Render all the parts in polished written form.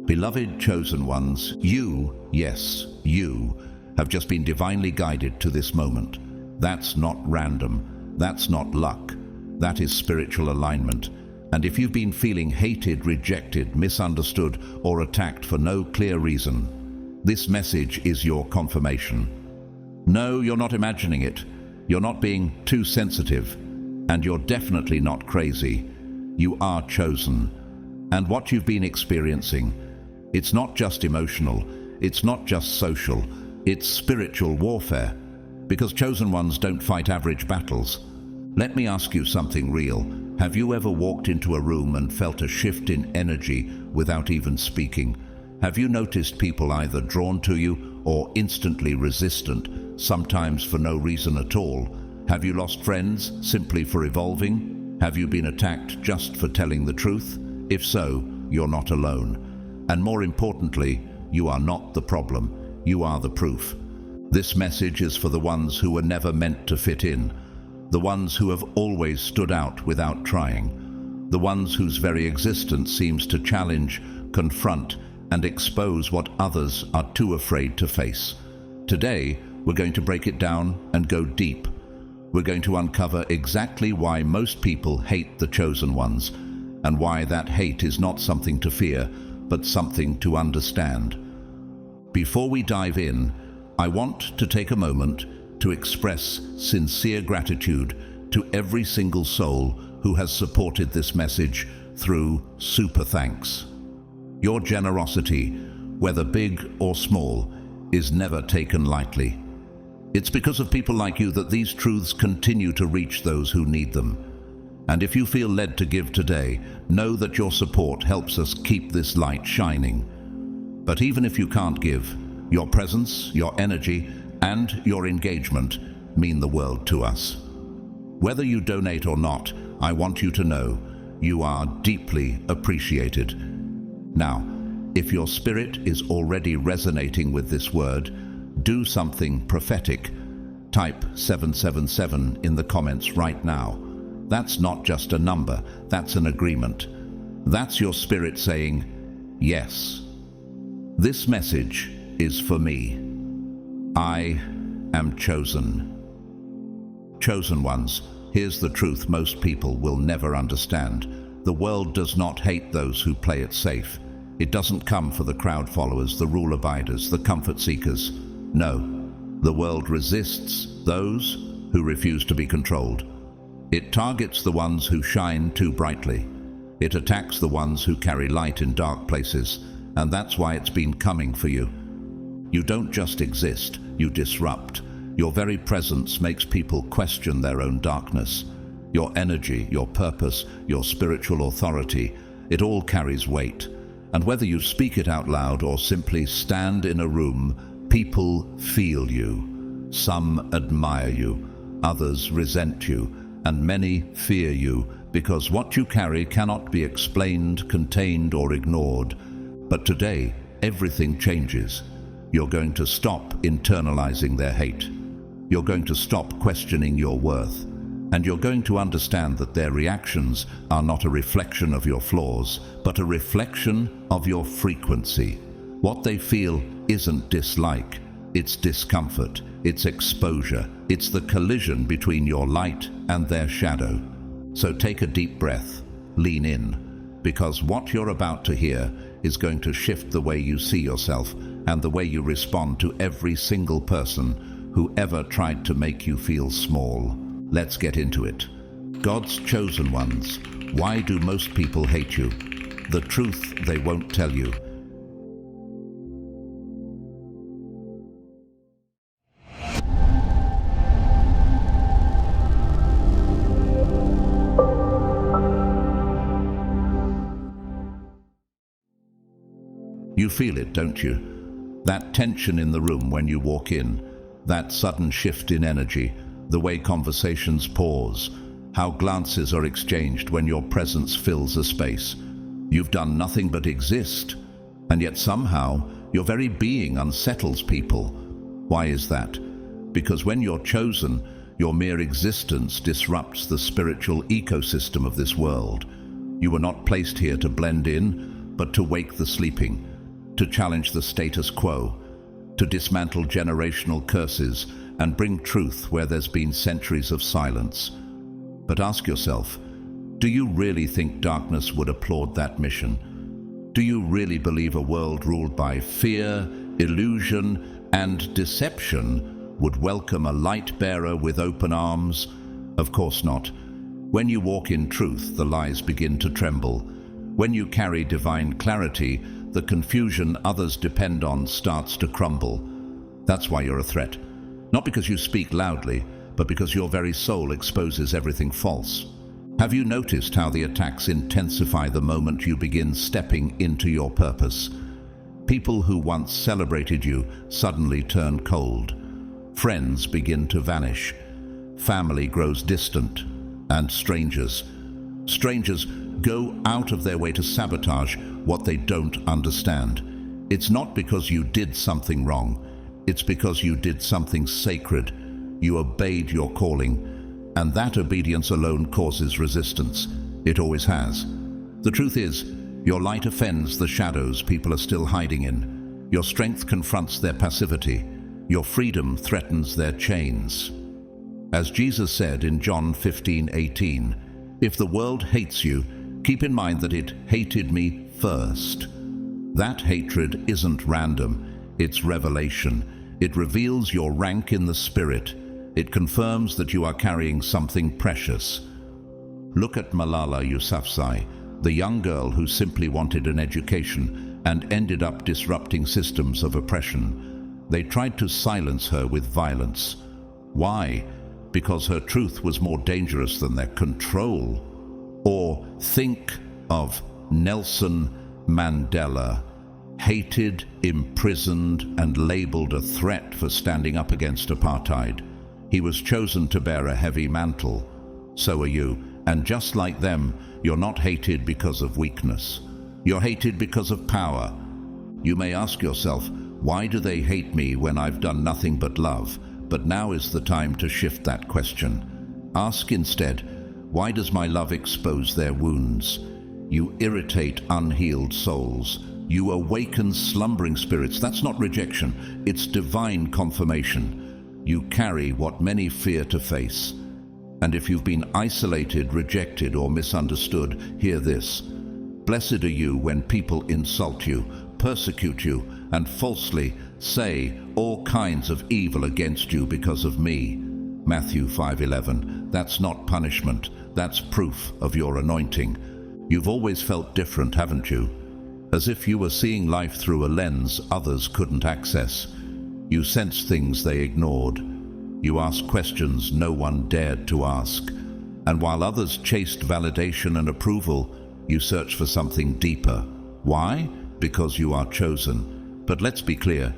Beloved chosen ones, you, yes, you, have just been divinely guided to this moment. That's not random. That's not luck. That is spiritual alignment. And if you've been feeling hated, rejected, misunderstood, or attacked for no clear reason, this message is your confirmation. No, you're not imagining it. You're not being too sensitive. And you're definitely not crazy. You are chosen. And what you've been experiencing, it's not just emotional, it's not just social, it's spiritual warfare. Because chosen ones don't fight average battles. Let me ask you something real. Have you ever walked into a room and felt a shift in energy without even speaking? Have you noticed people either drawn to you or instantly resistant, sometimes for no reason at all? Have you lost friends simply for evolving? Have you been attacked just for telling the truth? If so, you're not alone. And more importantly, you are not the problem. You are the proof. This message is for the ones who were never meant to fit in, the ones who have always stood out without trying, the ones whose very existence seems to challenge, confront, and expose what others are too afraid to face. Today, we're going to break it down and go deep. We're going to uncover exactly why most people hate the chosen ones, and why that hate is not something to fear, but something to understand. Before we dive in, I want to take a moment to express sincere gratitude to every single soul who has supported this message through super thanks. Your generosity, whether big or small, is never taken lightly. It's because of people like you that these truths continue to reach those who need them. And if you feel led to give today, know that your support helps us keep this light shining. But even if you can't give, your presence, your energy, and your engagement mean the world to us. Whether you donate or not, I want you to know you are deeply appreciated. Now, if your spirit is already resonating with this word, do something prophetic. Type 777 in the comments right now. That's not just a number, that's an agreement. That's your spirit saying, yes. This message is for me. I am chosen. Chosen ones, here's the truth most people will never understand. The world does not hate those who play it safe. It doesn't come for the crowd followers, the rule abiders, the comfort seekers. No, the world resists those who refuse to be controlled. It targets the ones who shine too brightly. It attacks the ones who carry light in dark places, and that's why it's been coming for you. You don't just exist, you disrupt. Your very presence makes people question their own darkness. Your energy, your purpose, your spiritual authority, it all carries weight. And whether you speak it out loud or simply stand in a room, people feel you. Some admire you, others resent you, and many fear you, because what you carry cannot be explained, contained, or ignored. But today, everything changes. You're going to stop internalizing their hate. You're going to stop questioning your worth. And you're going to understand that their reactions are not a reflection of your flaws, but a reflection of your frequency. What they feel isn't dislike, it's discomfort, it's exposure, it's the collision between your light and their shadow. So take a deep breath, lean in, because what you're about to hear is going to shift the way you see yourself and the way you respond to every single person who ever tried to make you feel small. Let's get into it. God's chosen ones. Why do most people hate you? The truth they won't tell you. You feel it, don't you? That tension in the room when you walk in, that sudden shift in energy, the way conversations pause, how glances are exchanged when your presence fills a space. You've done nothing but exist, and yet somehow your very being unsettles people. Why is that? Because when you're chosen, your mere existence disrupts the spiritual ecosystem of this world. You were not placed here to blend in, but to wake the sleeping, to challenge the status quo, to dismantle generational curses and bring truth where there's been centuries of silence. But ask yourself, do you really think darkness would applaud that mission? Do you really believe a world ruled by fear, illusion, and deception would welcome a light bearer with open arms? Of course not. When you walk in truth, the lies begin to tremble. When you carry divine clarity, the confusion others depend on starts to crumble. That's why you're a threat. Not because you speak loudly, but because your very soul exposes everything false. Have you noticed how the attacks intensify the moment you begin stepping into your purpose? People who once celebrated you suddenly turn cold. Friends begin to vanish. Family grows distant. And strangers go out of their way to sabotage what they don't understand. It's not because you did something wrong. It's because you did something sacred. You obeyed your calling, and that obedience alone causes resistance. It always has. The truth is, your light offends the shadows people are still hiding in. Your strength confronts their passivity. Your freedom threatens their chains. As Jesus said in John 15:18, "If the world hates you, keep in mind that it hated me first." That hatred isn't random, it's revelation. It reveals your rank in the Spirit. It confirms that you are carrying something precious. Look at Malala Yousafzai, the young girl who simply wanted an education and ended up disrupting systems of oppression. They tried to silence her with violence. Why? Because her truth was more dangerous than their control. Or think of Nelson Mandela, hated, imprisoned, and labeled a threat for standing up against apartheid. He was chosen to bear a heavy mantle. So are you. And just like them, you're not hated because of weakness. You're hated because of power. You may ask yourself, why do they hate me when I've done nothing but love? But now is the time to shift that question. Ask instead, why does my love expose their wounds? You irritate unhealed souls. You awaken slumbering spirits. That's not rejection, it's divine confirmation. You carry what many fear to face. And if you've been isolated, rejected, or misunderstood, hear this. Blessed are you when people insult you, persecute you, and falsely say all kinds of evil against you because of me. Matthew 5:11. That's not punishment, that's proof of your anointing. You've always felt different, haven't you? As if you were seeing life through a lens others couldn't access. You sensed things they ignored. You asked questions no one dared to ask. And while others chased validation and approval, you searched for something deeper. Why? Because you are chosen. But let's be clear,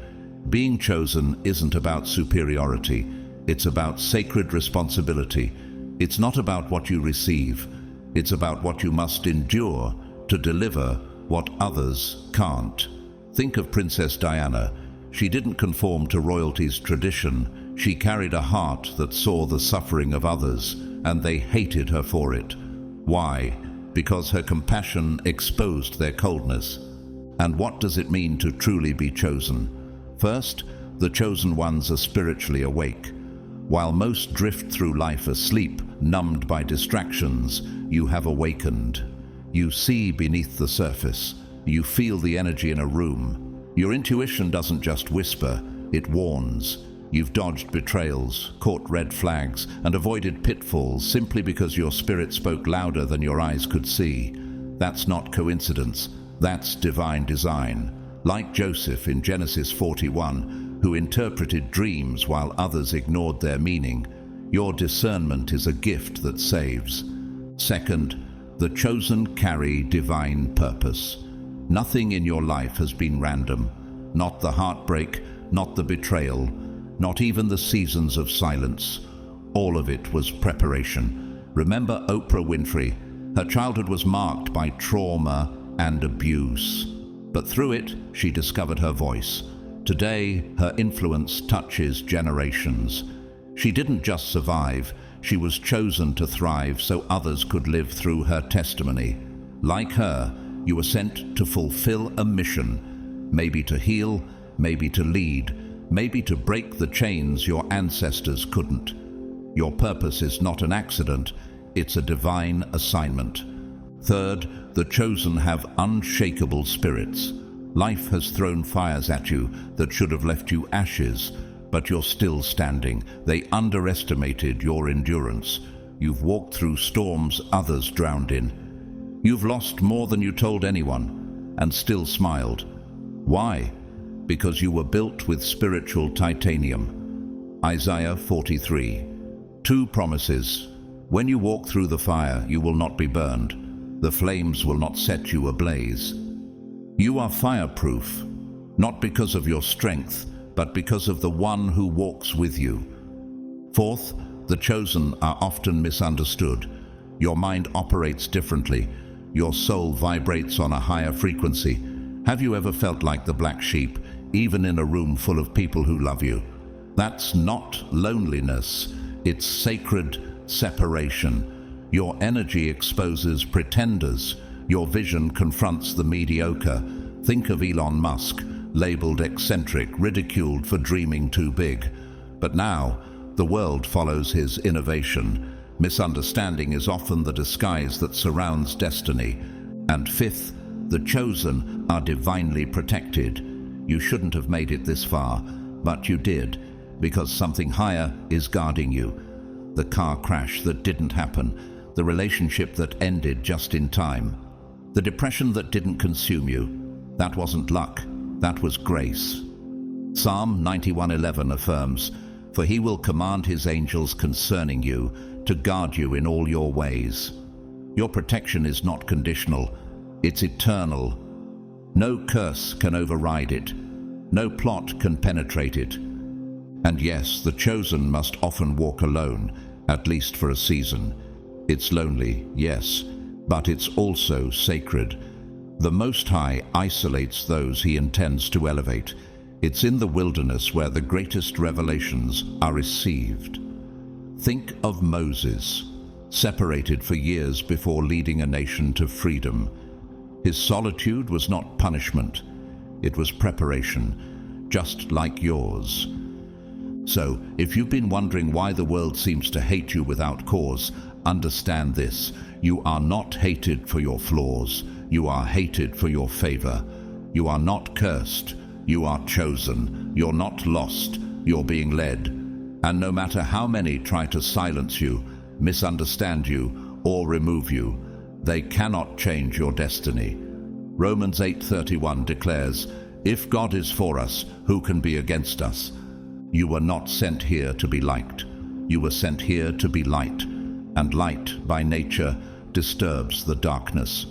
being chosen isn't about superiority. It's about sacred responsibility. It's not about what you receive. It's about what you must endure to deliver what others can't. Think of Princess Diana. She didn't conform to royalty's tradition. She carried a heart that saw the suffering of others, and they hated her for it. Why? Because her compassion exposed their coldness. And what does it mean to truly be chosen? First, the chosen ones are spiritually awake. While most drift through life asleep, numbed by distractions, you have awakened. You see beneath the surface. You feel the energy in a room. Your intuition doesn't just whisper, it warns. You've dodged betrayals, caught red flags, and avoided pitfalls simply because your spirit spoke louder than your eyes could see. That's not coincidence. That's divine design. Like Joseph in Genesis 41, who interpreted dreams while others ignored their meaning, your discernment is a gift that saves. Second, the chosen carry divine purpose. Nothing in your life has been random. Not the heartbreak, not the betrayal, not even the seasons of silence. All of it was preparation. Remember Oprah Winfrey? Her childhood was marked by trauma and abuse. But through it, she discovered her voice. Today, her influence touches generations. She didn't just survive, she was chosen to thrive so others could live through her testimony. Like her, you were sent to fulfill a mission. maybe to heal, maybe to lead, maybe to break the chains your ancestors couldn't. Your purpose is not an accident, it's a divine assignment. Third, the chosen have unshakable spirits. Life has thrown fires at you that should have left you ashes, but you're still standing. They underestimated your endurance. You've walked through storms others drowned in. You've lost more than you told anyone, and still smiled. Why? Because you were built with spiritual titanium. Isaiah 43. 2 promises. When you walk through the fire, you will not be burned. The flames will not set you ablaze. You are fireproof, not because of your strength, but because of the one who walks with you. Fourth, the chosen are often misunderstood. Your mind operates differently. Your soul vibrates on a higher frequency. Have you ever felt like the black sheep, even in a room full of people who love you? That's not loneliness, it's sacred separation. Your energy exposes pretenders. Your vision confronts the mediocre. Think of Elon Musk, labeled eccentric, ridiculed for dreaming too big. But now, the world follows his innovation. Misunderstanding is often the disguise that surrounds destiny. And fifth, the chosen are divinely protected. You shouldn't have made it this far, but you did, because something higher is guarding you. The car crash that didn't happen, the relationship that ended just in time, the depression that didn't consume you. That wasn't luck, that was grace. Psalm 91:11 affirms, "For he will command his angels concerning you, to guard you in all your ways." Your protection is not conditional, it's eternal. No curse can override it. No plot can penetrate it. And yes, the chosen must often walk alone, at least for a season. It's lonely, yes, but it's also sacred. The Most High isolates those he intends to elevate. It's in the wilderness where the greatest revelations are received. Think of Moses, separated for years before leading a nation to freedom. His solitude was not punishment, it was preparation, just like yours. So, if you've been wondering why the world seems to hate you without cause, understand this: you are not hated for your flaws, you are hated for your favor. You are not cursed, you are chosen. You're not lost, you're being led. And no matter how many try to silence you, misunderstand you, or remove you, they cannot change your destiny. Romans 8:31 declares, "If God is for us, who can be against us?" You were not sent here to be liked. You were sent here to be light, and light by nature disturbs the darkness.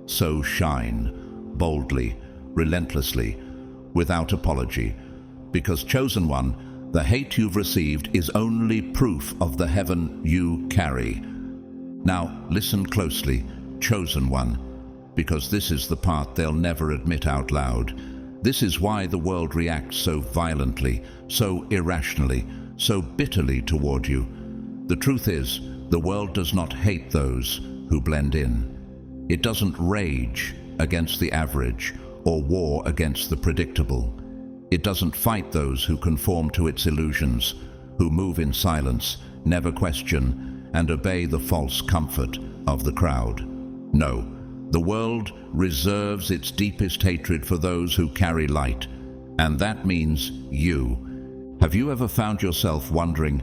So shine, boldly, relentlessly, without apology, because, chosen one, the hate you've received is only proof of the heaven you carry. Now listen closely, chosen one, because this is the part they'll never admit out loud. This is why the world reacts so violently, so irrationally, so bitterly toward you. The truth is, the world does not hate those who blend in. It doesn't rage against the average or war against the predictable. It doesn't fight those who conform to its illusions, who move in silence, never question, and obey the false comfort of the crowd. No. The world reserves its deepest hatred for those who carry light, and that means you. Have you ever found yourself wondering,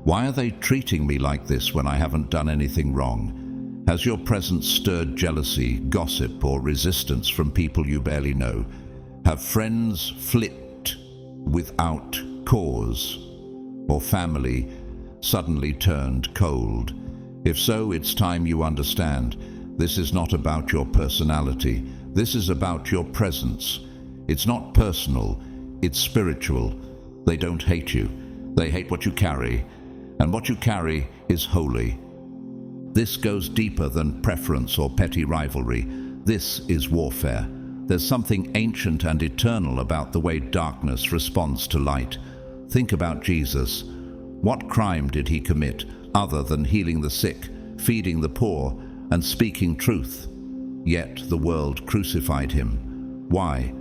why are they treating me like this when I haven't done anything wrong? Has your presence stirred jealousy, gossip, or resistance from people you barely know? Have friends flipped without cause? Or family suddenly turned cold? If so, it's time you understand. This is not about your personality. This is about your presence. It's not personal, it's spiritual. They don't hate you. They hate what you carry, and what you carry is holy. This goes deeper than preference or petty rivalry. This is warfare. There's something ancient and eternal about the way darkness responds to light. Think about Jesus. What crime did he commit other than healing the sick, feeding the poor, and speaking truth? Yet the world crucified him. Why?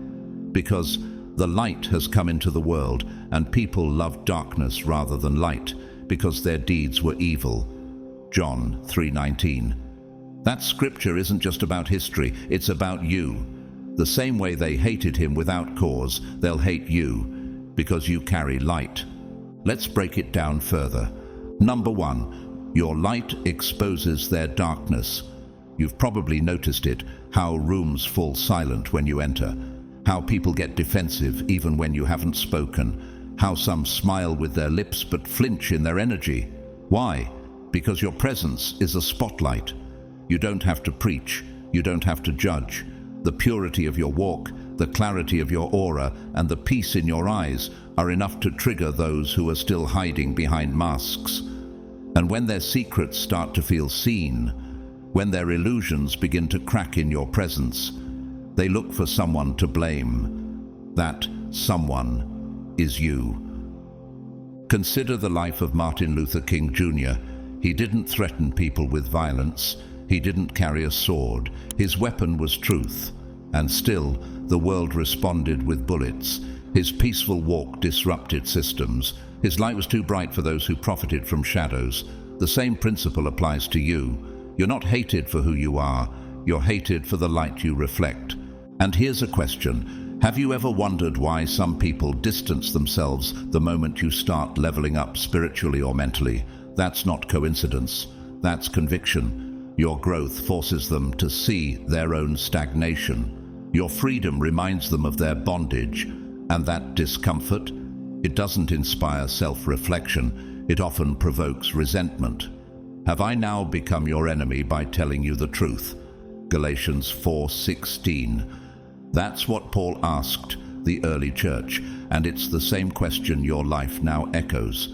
Because the light has come into the world, and people love darkness rather than light, because their deeds were evil. John 3:19. That scripture isn't just about history, it's about you. The same way they hated him without cause, they'll hate you, because you carry light. Let's break it down further. Number 1, your light exposes their darkness. You've probably noticed it, how rooms fall silent when you enter, how people get defensive even when you haven't spoken, how some smile with their lips but flinch in their energy. Why? Because your presence is a spotlight. You don't have to preach, you don't have to judge. The purity of your walk, the clarity of your aura, and the peace in your eyes are enough to trigger those who are still hiding behind masks. And when their secrets start to feel seen, when their illusions begin to crack in your presence, they look for someone to blame. That someone is you. Consider the life of Martin Luther King Jr. He didn't threaten people with violence. He didn't carry a sword. His weapon was truth. And still, the world responded with bullets. His peaceful walk disrupted systems. His light was too bright for those who profited from shadows. The same principle applies to you. You're not hated for who you are. You're hated for the light you reflect. And here's a question. Have you ever wondered why some people distance themselves the moment you start leveling up spiritually or mentally? That's not coincidence. That's conviction. Your growth forces them to see their own stagnation. Your freedom reminds them of their bondage, and that discomfort, it doesn't inspire self-reflection. It often provokes resentment. Have I now become your enemy by telling you the truth? Galatians 4:16. That's what Paul asked the early church, and it's the same question your life now echoes.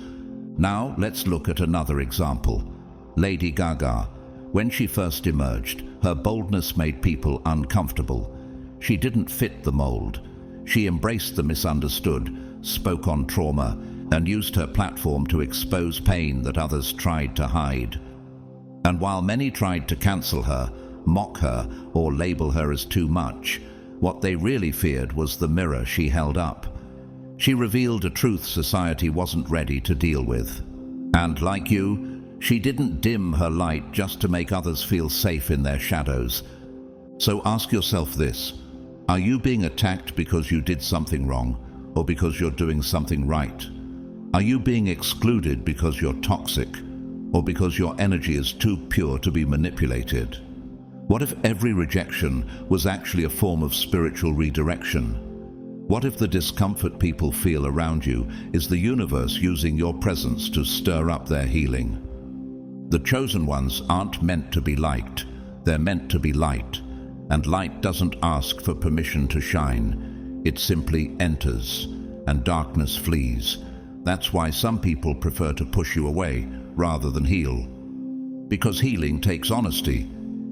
Now let's look at another example. Lady Gaga. When she first emerged, her boldness made people uncomfortable. She didn't fit the mold. She embraced the misunderstood, spoke on trauma, and used her platform to expose pain that others tried to hide. And while many tried to cancel her, mock her, or label her as too much, what they really feared was the mirror she held up. She revealed a truth society wasn't ready to deal with. And like you, she didn't dim her light just to make others feel safe in their shadows. So ask yourself this: are you being attacked because you did something wrong, or because you're doing something right? Are you being excluded because you're toxic, or because your energy is too pure to be manipulated? What if every rejection was actually a form of spiritual redirection? What if the discomfort people feel around you is the universe using your presence to stir up their healing? The chosen ones aren't meant to be liked, they're meant to be light. And light doesn't ask for permission to shine. It simply enters, and darkness flees. That's why some people prefer to push you away rather than heal. Because healing takes honesty.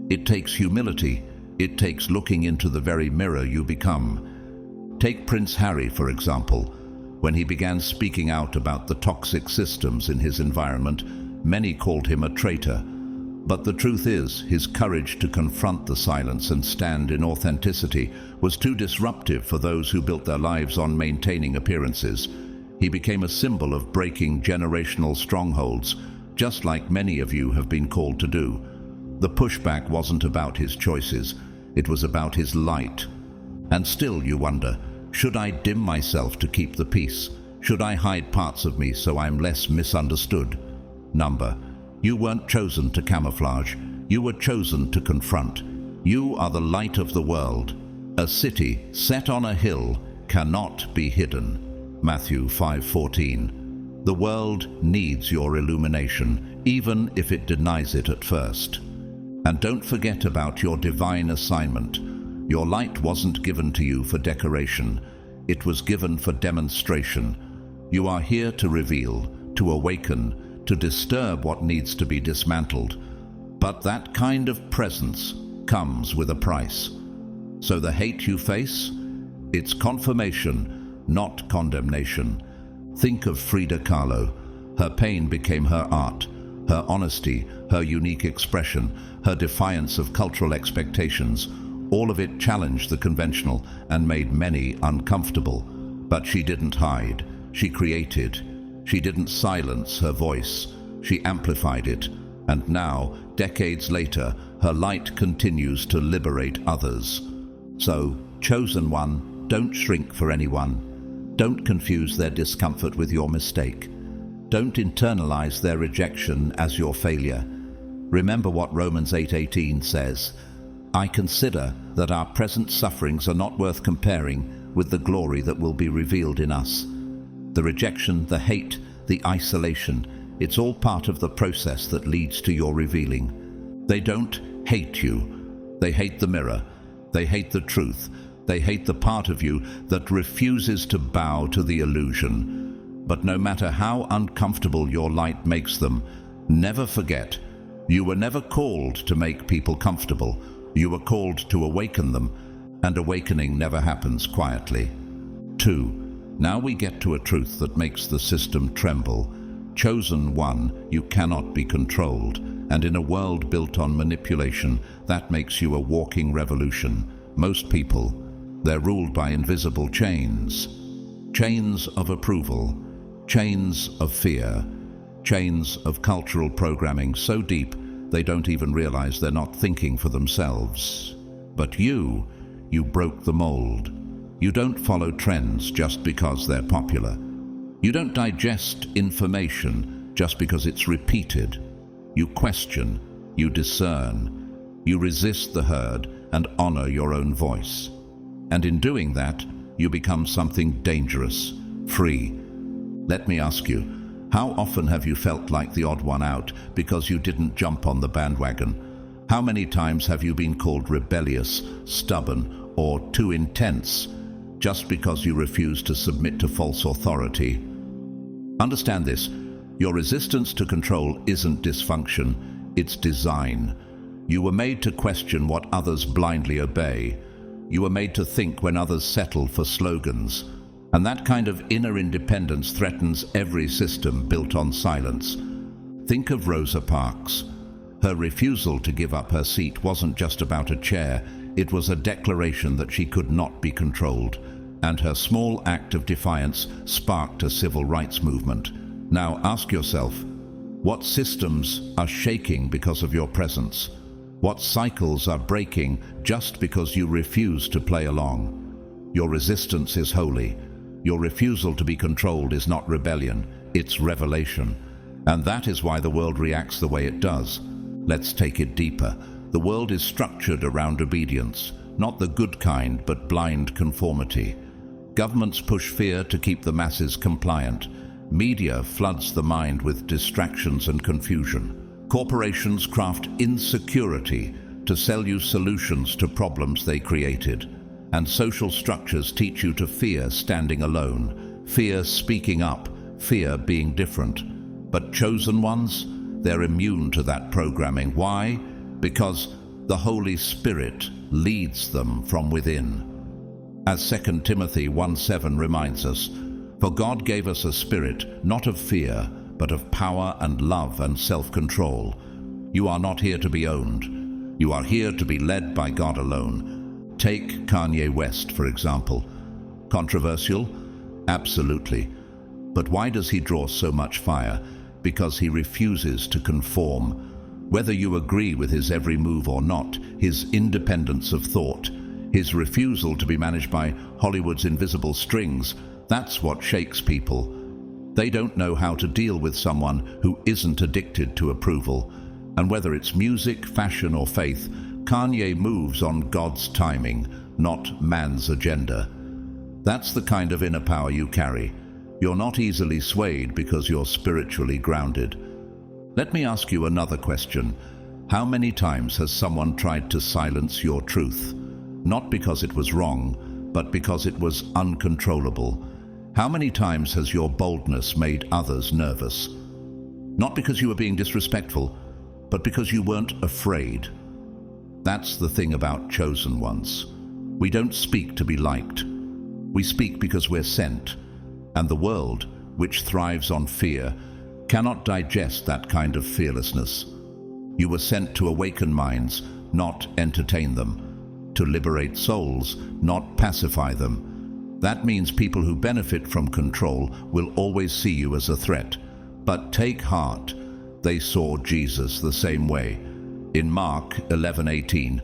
It takes humility. It takes looking into the very mirror you become. Take Prince Harry, for example. When he began speaking out about the toxic systems in his environment, many called him a traitor. But the truth is, his courage to confront the silence and stand in authenticity was too disruptive for those who built their lives on maintaining appearances. He became a symbol of breaking generational strongholds, just like many of you have been called to do. The pushback wasn't about his choices, it was about his light. And still you wonder, should I dim myself to keep the peace? Should I hide parts of me so I'm less misunderstood? You weren't chosen to camouflage, you were chosen to confront. You are the light of the world. A city set on a hill cannot be hidden. Matthew 5:14. The world needs your illumination, even if it denies it at first. And don't forget about your divine assignment. Your light wasn't given to you for decoration, it was given for demonstration. You are here to reveal, to awaken, to disturb what needs to be dismantled. But that kind of presence comes with a price. So the hate you face, it's confirmation, not condemnation. Think of Frida Kahlo. Her pain became her art, her honesty, her unique expression, her defiance of cultural expectations. All of it challenged the conventional and made many uncomfortable. But she didn't hide. She created. She didn't silence her voice. She amplified it. And now, decades later, her light continues to liberate others. So, chosen one, don't shrink for anyone. Don't confuse their discomfort with your mistake. Don't internalize their rejection as your failure. Remember what Romans 8:18 says, "I consider that our present sufferings are not worth comparing with the glory that will be revealed in us." The rejection, the hate, the isolation, it's all part of the process that leads to your revealing. They don't hate you. They hate the mirror. They hate the truth. They hate the part of you that refuses to bow to the illusion. But no matter how uncomfortable your light makes them, never forget, you were never called to make people comfortable. You were called to awaken them, and awakening never happens quietly. 2. Now we get to a truth that makes the system tremble. Chosen one, you cannot be controlled, and in a world built on manipulation, that makes you a walking revolution. Most people, they're ruled by invisible chains. Chains of approval, chains of fear, chains of cultural programming so deep they don't even realize they're not thinking for themselves. But you broke the mold. You don't follow trends just because they're popular. You don't digest information just because it's repeated. You question, you discern, you resist the herd and honor your own voice. And in doing that, you become something dangerous, free. Let me ask you, how often have you felt like the odd one out because you didn't jump on the bandwagon? How many times have you been called rebellious, stubborn, or too intense just because you refused to submit to false authority? Understand this, your resistance to control isn't dysfunction, it's design. You were made to question what others blindly obey. You were made to think when others settle for slogans. And that kind of inner independence threatens every system built on silence. Think of Rosa Parks. Her refusal to give up her seat wasn't just about a chair, it was a declaration that she could not be controlled. And her small act of defiance sparked a civil rights movement. Now ask yourself, what systems are shaking because of your presence? What cycles are breaking just because you refuse to play along? Your resistance is holy. Your refusal to be controlled is not rebellion, it's revelation. And that is why the world reacts the way it does. Let's take it deeper. The world is structured around obedience, not the good kind, but blind conformity. Governments push fear to keep the masses compliant. Media floods the mind with distractions and confusion. Corporations craft insecurity to sell you solutions to problems they created. And social structures teach you to fear standing alone, fear speaking up, fear being different. But chosen ones, they're immune to that programming. Why? Because the Holy Spirit leads them from within. As 2 Timothy 1:7 reminds us, "For God gave us a spirit, not of fear, but of power and love and self-control." You are not here to be owned. You are here to be led by God alone. Take Kanye West, for example. Controversial? Absolutely. But why does he draw so much fire? Because he refuses to conform. Whether you agree with his every move or not, his independence of thought, his refusal to be managed by Hollywood's invisible strings, that's what shakes people. They don't know how to deal with someone who isn't addicted to approval. And whether it's music, fashion, or faith, Kanye moves on God's timing, not man's agenda. That's the kind of inner power you carry. You're not easily swayed because you're spiritually grounded. Let me ask you another question. How many times has someone tried to silence your truth? Not because it was wrong, but because it was uncontrollable. How many times has your boldness made others nervous? Not because you were being disrespectful, but because you weren't afraid. That's the thing about chosen ones. We don't speak to be liked. We speak because we're sent. And the world, which thrives on fear, cannot digest that kind of fearlessness. You were sent to awaken minds, not entertain them. to liberate souls, not pacify them. That means people who benefit from control will always see you as a threat. But take heart, they saw Jesus the same way. In Mark 11:18,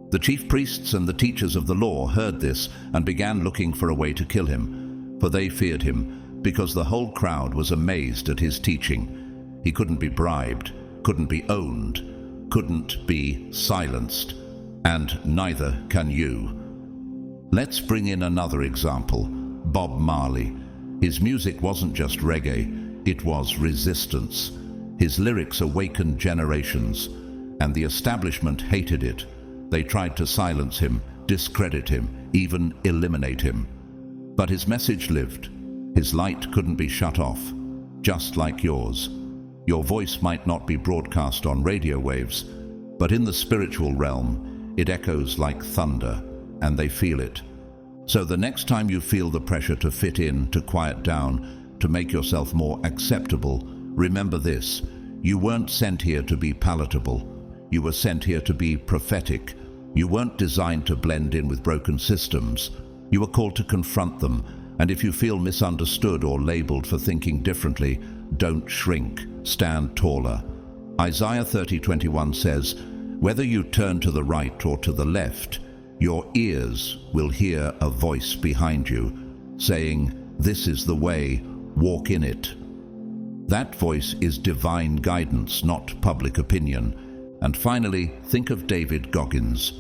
the chief priests and the teachers of the law heard this and began looking for a way to kill him, for they feared him, because the whole crowd was amazed at his teaching. He couldn't be bribed, couldn't be owned, couldn't be silenced, and neither can you. Let's bring in another example, Bob Marley. His music wasn't just reggae, it was resistance. His lyrics awakened generations, and the establishment hated it. They tried to silence him, discredit him, even eliminate him. But his message lived. His light couldn't be shut off, just like yours. Your voice might not be broadcast on radio waves, but in the spiritual realm, it echoes like thunder, and they feel it. So the next time you feel the pressure to fit in, to quiet down, to make yourself more acceptable, remember this: you weren't sent here to be palatable. You were sent here to be prophetic. You weren't designed to blend in with broken systems. You were called to confront them. And if you feel misunderstood or labeled for thinking differently, don't shrink, stand taller. Isaiah 30:21 says, whether you turn to the right or to the left, your ears will hear a voice behind you saying, this is the way, walk in it. That voice is divine guidance, not public opinion. And finally, think of David Goggins,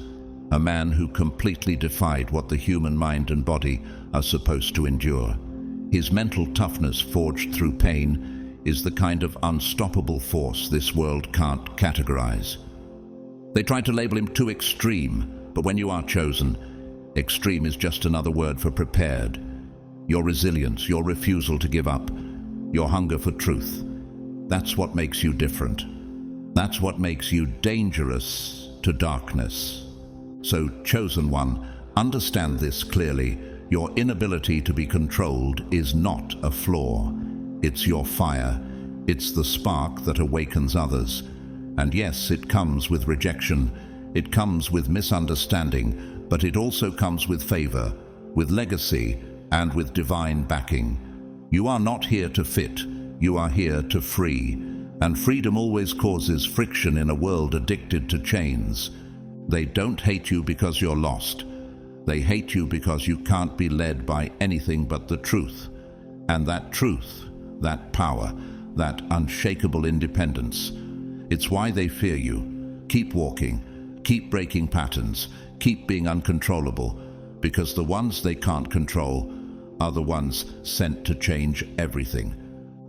a man who completely defied what the human mind and body are supposed to endure. His mental toughness forged through pain is the kind of unstoppable force this world can't categorize. They tried to label him too extreme, but when you are chosen, extreme is just another word for prepared. Your resilience, your refusal to give up, your hunger for truth, that's what makes you different. That's what makes you dangerous to darkness. So, chosen one, understand this clearly. Your inability to be controlled is not a flaw. It's your fire. It's the spark that awakens others. And yes, it comes with rejection. It comes with misunderstanding, but it also comes with favor, with legacy, and with divine backing. You are not here to fit. You are here to free. And freedom always causes friction in a world addicted to chains. They don't hate you because you're lost. They hate you because you can't be led by anything but the truth. And that truth, that power, that unshakable independence, it's why they fear you. Keep walking, keep breaking patterns, keep being uncontrollable, because the ones they can't control are the ones sent to change everything.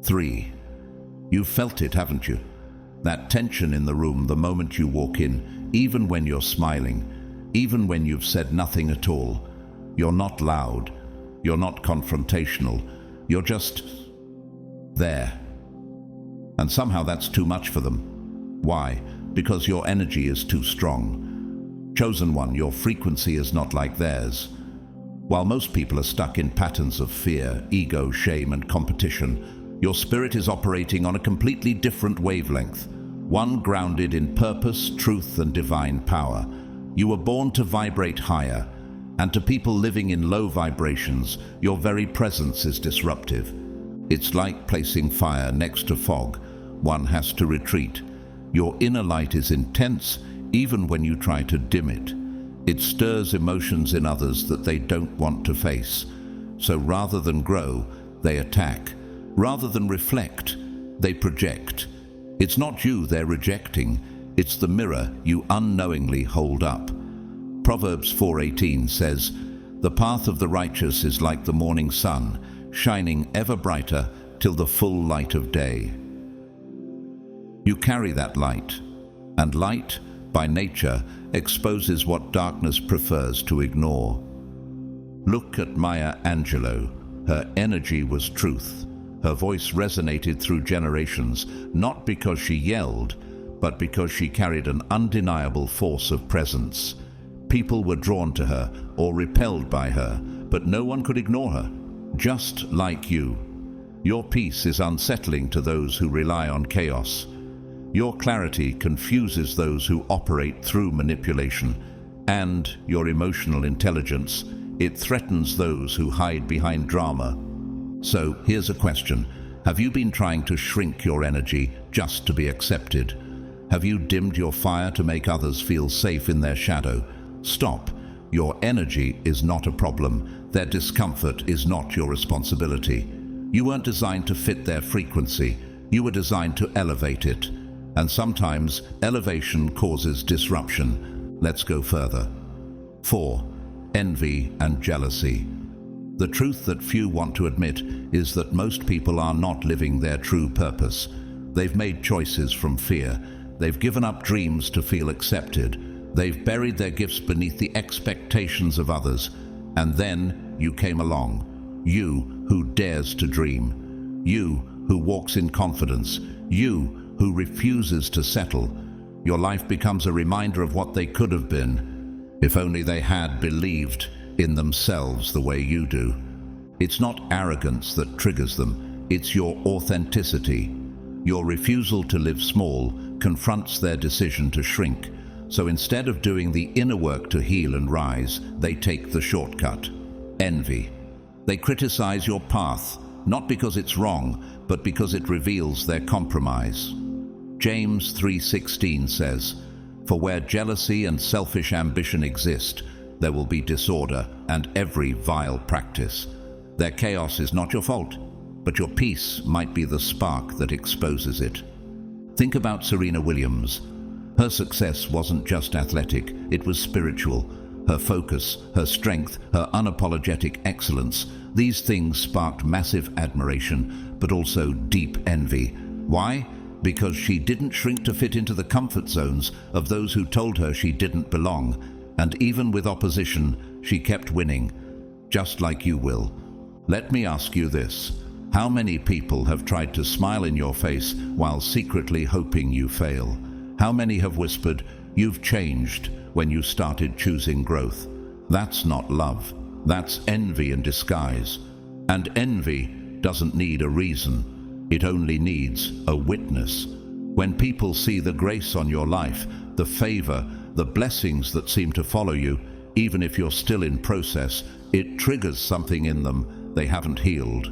3. You've felt it, haven't you? That tension in the room the moment you walk in, even when you're smiling, even when you've said nothing at all. You're not loud, you're not confrontational, you're just there. And somehow that's too much for them. Why? Because your energy is too strong. Chosen one, your frequency is not like theirs. While most people are stuck in patterns of fear, ego, shame, and competition, your spirit is operating on a completely different wavelength, one grounded in purpose, truth, and divine power. You were born to vibrate higher, and to people living in low vibrations, your very presence is disruptive. It's like placing fire next to fog. One has to retreat. Your inner light is intense, even when you try to dim it. It stirs emotions in others that they don't want to face. So rather than grow, they attack. Rather than reflect, they project. It's not you they're rejecting, it's the mirror you unknowingly hold up. Proverbs 4:18 says, the path of the righteous is like the morning sun, shining ever brighter till the full light of day. You carry that light, and light, by nature, exposes what darkness prefers to ignore. Look at Maya Angelou. Her energy was truth. Her voice resonated through generations, not because she yelled, but because she carried an undeniable force of presence. People were drawn to her or repelled by her, but no one could ignore her. Just like you. Your peace is unsettling to those who rely on chaos. Your clarity confuses those who operate through manipulation. and your emotional intelligence. It threatens those who hide behind drama. So here's a question. Have you been trying to shrink your energy just to be accepted? Have you dimmed your fire to make others feel safe in their shadow? Stop. Your energy is not a problem. Their discomfort is not your responsibility. You weren't designed to fit their frequency. You were designed to elevate it. And sometimes elevation causes disruption. Let's go further. 4. Envy and jealousy. The truth that few want to admit is that most people are not living their true purpose. They've made choices from fear. They've given up dreams to feel accepted. They've buried their gifts beneath the expectations of others. And then you came along. You who dares to dream. You who walks in confidence. You who refuses to settle. Your life becomes a reminder of what they could have been, if only they had believed in themselves the way you do. It's not arrogance that triggers them, it's your authenticity. Your refusal to live small confronts their decision to shrink. So instead of doing the inner work to heal and rise, they take the shortcut. Envy. They criticize your path, not because it's wrong, but because it reveals their compromise. James 3:16 says, "For where jealousy and selfish ambition exist, there will be disorder and every vile practice." Their chaos is not your fault, but your peace might be the spark that exposes it. Think about Serena Williams. Her success wasn't just athletic, it was spiritual. Her focus, her strength, her unapologetic excellence, these things sparked massive admiration, but also deep envy. Why? Because she didn't shrink to fit into the comfort zones of those who told her she didn't belong. And even with opposition, she kept winning, just like you will. Let me ask you this. How many people have tried to smile in your face while secretly hoping you fail? How many have whispered, "You've changed," when you started choosing growth? That's not love. That's envy in disguise. And envy doesn't need a reason. It only needs a witness. When people see the grace on your life, the favor, the blessings that seem to follow you, even if you're still in process, it triggers something in them they haven't healed.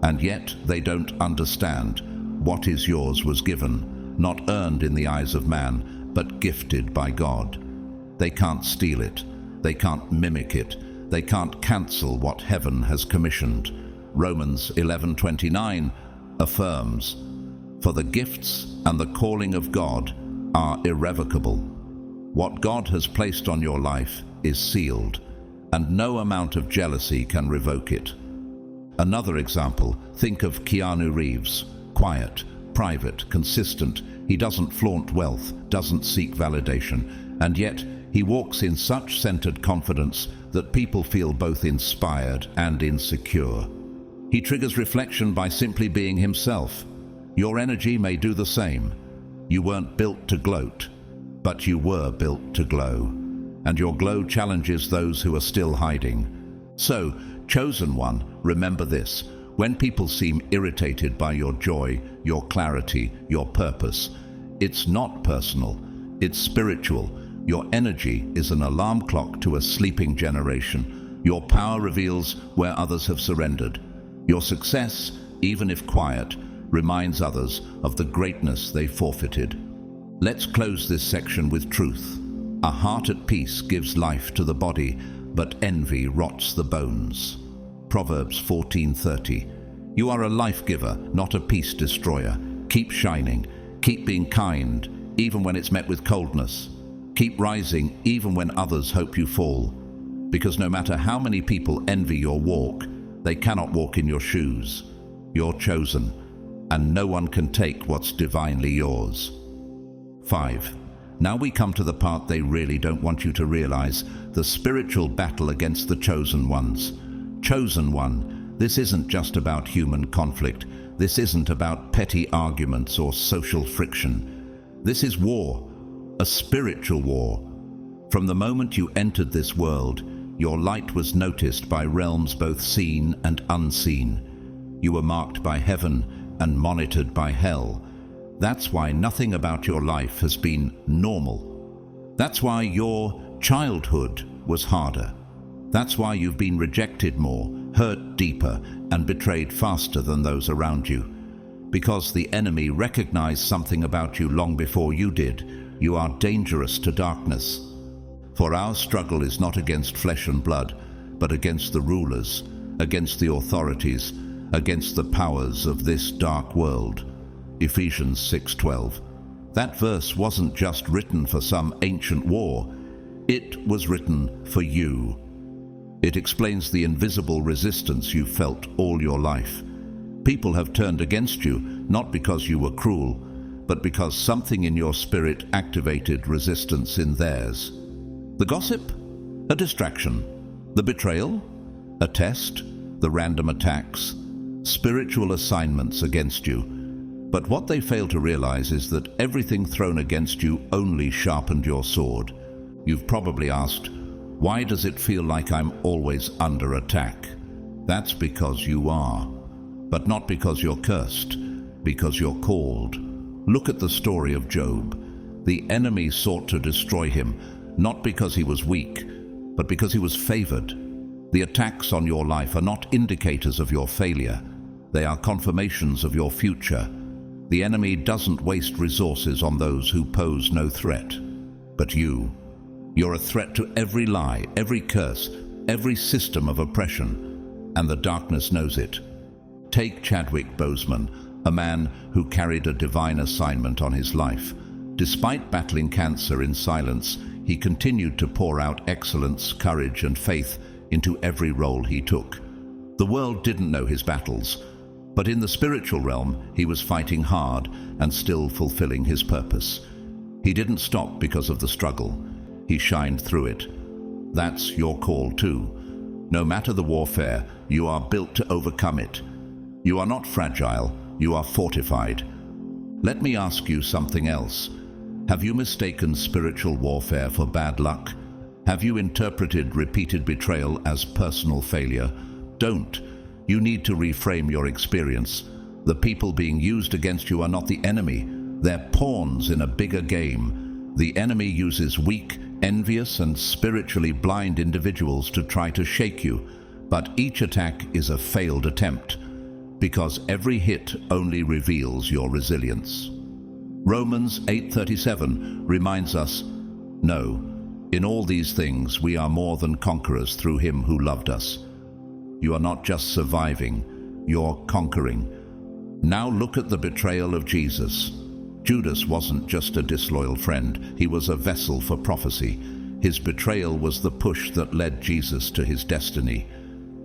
And yet they don't understand. What is yours was given, not earned in the eyes of man, but gifted by God. They can't steal it. They can't mimic it. They can't cancel what heaven has commissioned. Romans 11:29 affirms, "For the gifts and the calling of God are irrevocable." What God has placed on your life is sealed, and no amount of jealousy can revoke it. Another example, think of Keanu Reeves. Quiet, private, consistent. He doesn't flaunt wealth, doesn't seek validation, and yet he walks in such centered confidence that people feel both inspired and insecure. He triggers reflection by simply being himself. Your energy may do the same. You weren't built to gloat, but you were built to glow. And your glow challenges those who are still hiding. So, chosen one, remember this. When people seem irritated by your joy, your clarity, your purpose, it's not personal, it's spiritual. Your energy is an alarm clock to a sleeping generation. Your power reveals where others have surrendered. Your success, even if quiet, reminds others of the greatness they forfeited. Let's close this section with truth. A heart at peace gives life to the body, but envy rots the bones. Proverbs 14:30. You are a life giver, not a peace destroyer. Keep shining. Keep being kind, even when it's met with coldness. Keep rising, even when others hope you fall. Because no matter how many people envy your walk, they cannot walk in your shoes. You're chosen, and no one can take what's divinely yours. 5. Now we come to the part they really don't want you to realize, the spiritual battle against the chosen ones. Chosen one, this isn't just about human conflict. This isn't about petty arguments or social friction. This is war, a spiritual war. From the moment you entered this world, your light was noticed by realms both seen and unseen. You were marked by heaven and monitored by hell. That's why nothing about your life has been normal. That's why you're Childhood was harder. That's why you've been rejected more, hurt deeper, and betrayed faster than those around you. Because the enemy recognized something about you long before you did. You are dangerous to darkness. For our struggle is not against flesh and blood, but against the rulers, against the authorities, against the powers of this dark world. Ephesians 6:12. That verse wasn't just written for some ancient war. It was written for you. It explains the invisible resistance you felt all your life. People have turned against you, not because you were cruel, but because something in your spirit activated resistance in theirs. The gossip? A distraction. The betrayal? A test. The random attacks? Spiritual assignments against you. But what they fail to realize is that everything thrown against you only sharpened your sword. You've probably asked, why does it feel like I'm always under attack? That's because you are. But not because you're cursed, because you're called. Look at the story of Job. The enemy sought to destroy him, not because he was weak, but because he was favored. The attacks on your life are not indicators of your failure. They are confirmations of your future. The enemy doesn't waste resources on those who pose no threat. But you're a threat to every lie, every curse, every system of oppression, and the darkness knows it. Take Chadwick Boseman, a man who carried a divine assignment on his life. Despite battling cancer in silence, he continued to pour out excellence, courage, and faith into every role he took. The world didn't know his battles, but in the spiritual realm, he was fighting hard and still fulfilling his purpose. He didn't stop because of the struggle. He shined through it. That's your call too. No matter the warfare, you are built to overcome it. You are not fragile, you are fortified. Let me ask you something else. Have you mistaken spiritual warfare for bad luck? Have you interpreted repeated betrayal as personal failure? Don't. You need to reframe your experience. The people being used against you are not the enemy. They're pawns in a bigger game. The enemy uses weak, envious, and spiritually blind individuals to try to shake you. But each attack is a failed attempt, because every hit only reveals your resilience. Romans 8:37 reminds us, no, in all these things we are more than conquerors through him who loved us. You are not just surviving, you're conquering. Now look at the betrayal of Jesus. Judas wasn't just a disloyal friend, he was a vessel for prophecy. His betrayal was the push that led Jesus to his destiny.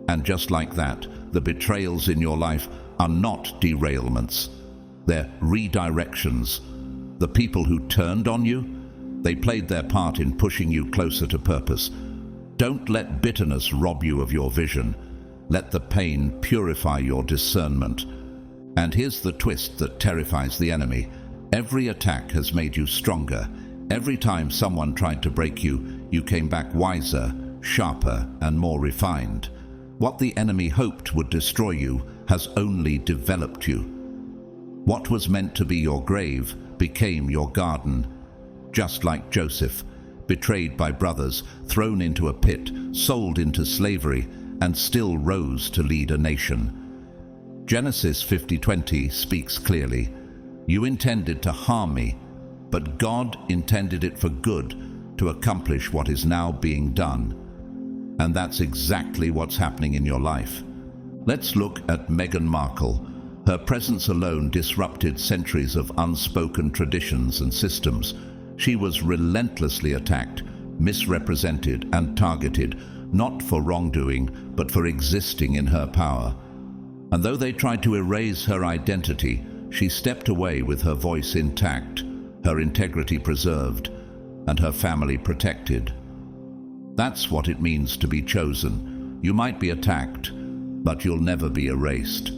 And just like that, the betrayals in your life are not derailments. They're redirections. The people who turned on you, they played their part in pushing you closer to purpose. Don't let bitterness rob you of your vision. Let the pain purify your discernment. And here's the twist that terrifies the enemy. Every attack has made you stronger. Every time someone tried to break you, you came back wiser, sharper, and more refined. What the enemy hoped would destroy you has only developed you. What was meant to be your grave became your garden. Just like Joseph, betrayed by brothers, thrown into a pit, sold into slavery, and still rose to lead a nation. Genesis 50:20 speaks clearly. You intended to harm me, but God intended it for good, to accomplish what is now being done. And that's exactly what's happening in your life. Let's look at Meghan Markle. Her presence alone disrupted centuries of unspoken traditions and systems. She was relentlessly attacked, misrepresented, and targeted, not for wrongdoing, but for existing in her power. And though they tried to erase her identity, she stepped away with her voice intact, her integrity preserved, and her family protected. That's what it means to be chosen. You might be attacked, but you'll never be erased.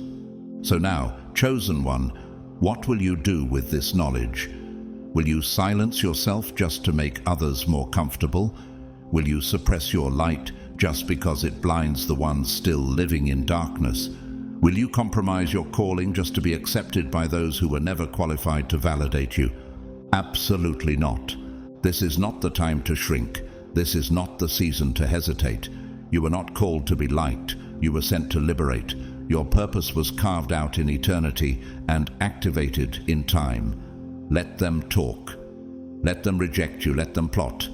So now, chosen one, what will you do with this knowledge? Will you silence yourself just to make others more comfortable? Will you suppress your light just because it blinds the ones still living in darkness? Will you compromise your calling just to be accepted by those who were never qualified to validate you? Absolutely not. This is not the time to shrink. This is not the season to hesitate. You were not called to be liked. You were sent to liberate. Your purpose was carved out in eternity and activated in time. Let them talk. Let them reject you. Let them plot.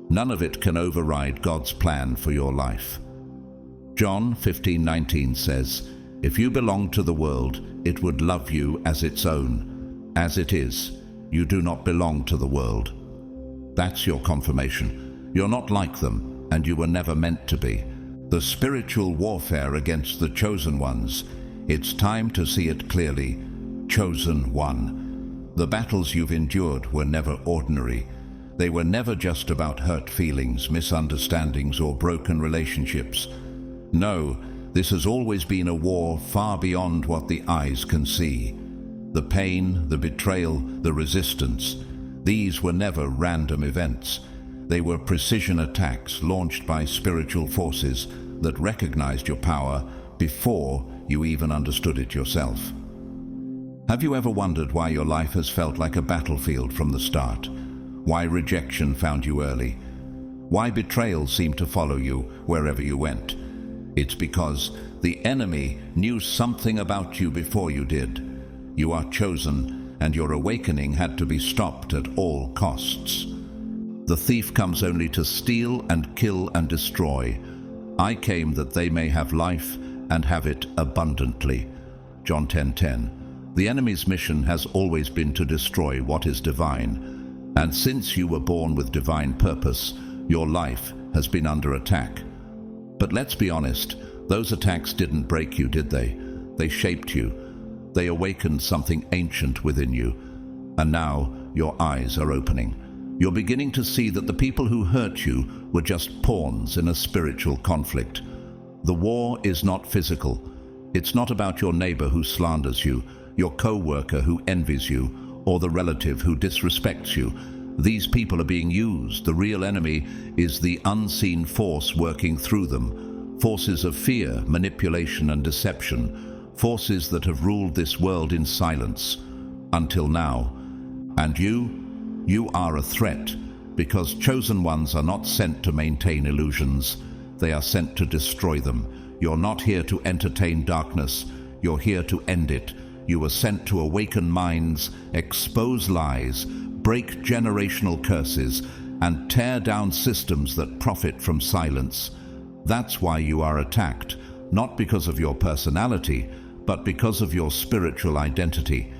None of it can override God's plan for your life. John 15:19 says, "If you belong to the world, it would love you as its own. As it is, you do not belong to the world." That's your confirmation. You're not like them, and you were never meant to be. The spiritual warfare against the chosen ones, it's time to see it clearly. Chosen one. The battles you've endured were never ordinary. They were never just about hurt feelings, misunderstandings, or broken relationships. No, this has always been a war far beyond what the eyes can see. The pain, the betrayal, the resistance, these were never random events. They were precision attacks launched by spiritual forces that recognized your power before you even understood it yourself. Have you ever wondered why your life has felt like a battlefield from the start? Why rejection found you early? Why betrayal seemed to follow you wherever you went? It's because the enemy knew something about you before you did. You are chosen, and your awakening had to be stopped at all costs. The thief comes only to steal and kill and destroy. I came that they may have life and have it abundantly. John 10:10. The enemy's mission has always been to destroy what is divine. And since you were born with divine purpose, your life has been under attack. But let's be honest, those attacks didn't break you, did they? They shaped you. They awakened something ancient within you. And now your eyes are opening. You're beginning to see that the people who hurt you were just pawns in a spiritual conflict. The war is not physical. It's not about your neighbor who slanders you, your co-worker who envies you, or the relative who disrespects you. These people are being used. The real enemy is the unseen force working through them. Forces of fear, manipulation, and deception. Forces that have ruled this world in silence until now. And you are a threat, because chosen ones are not sent to maintain illusions. They are sent to destroy them. You're not here to entertain darkness. You're here to end it. You were sent to awaken minds, expose lies, break generational curses, and tear down systems that profit from silence. That's why you are attacked, not because of your personality, but because of your spiritual identity.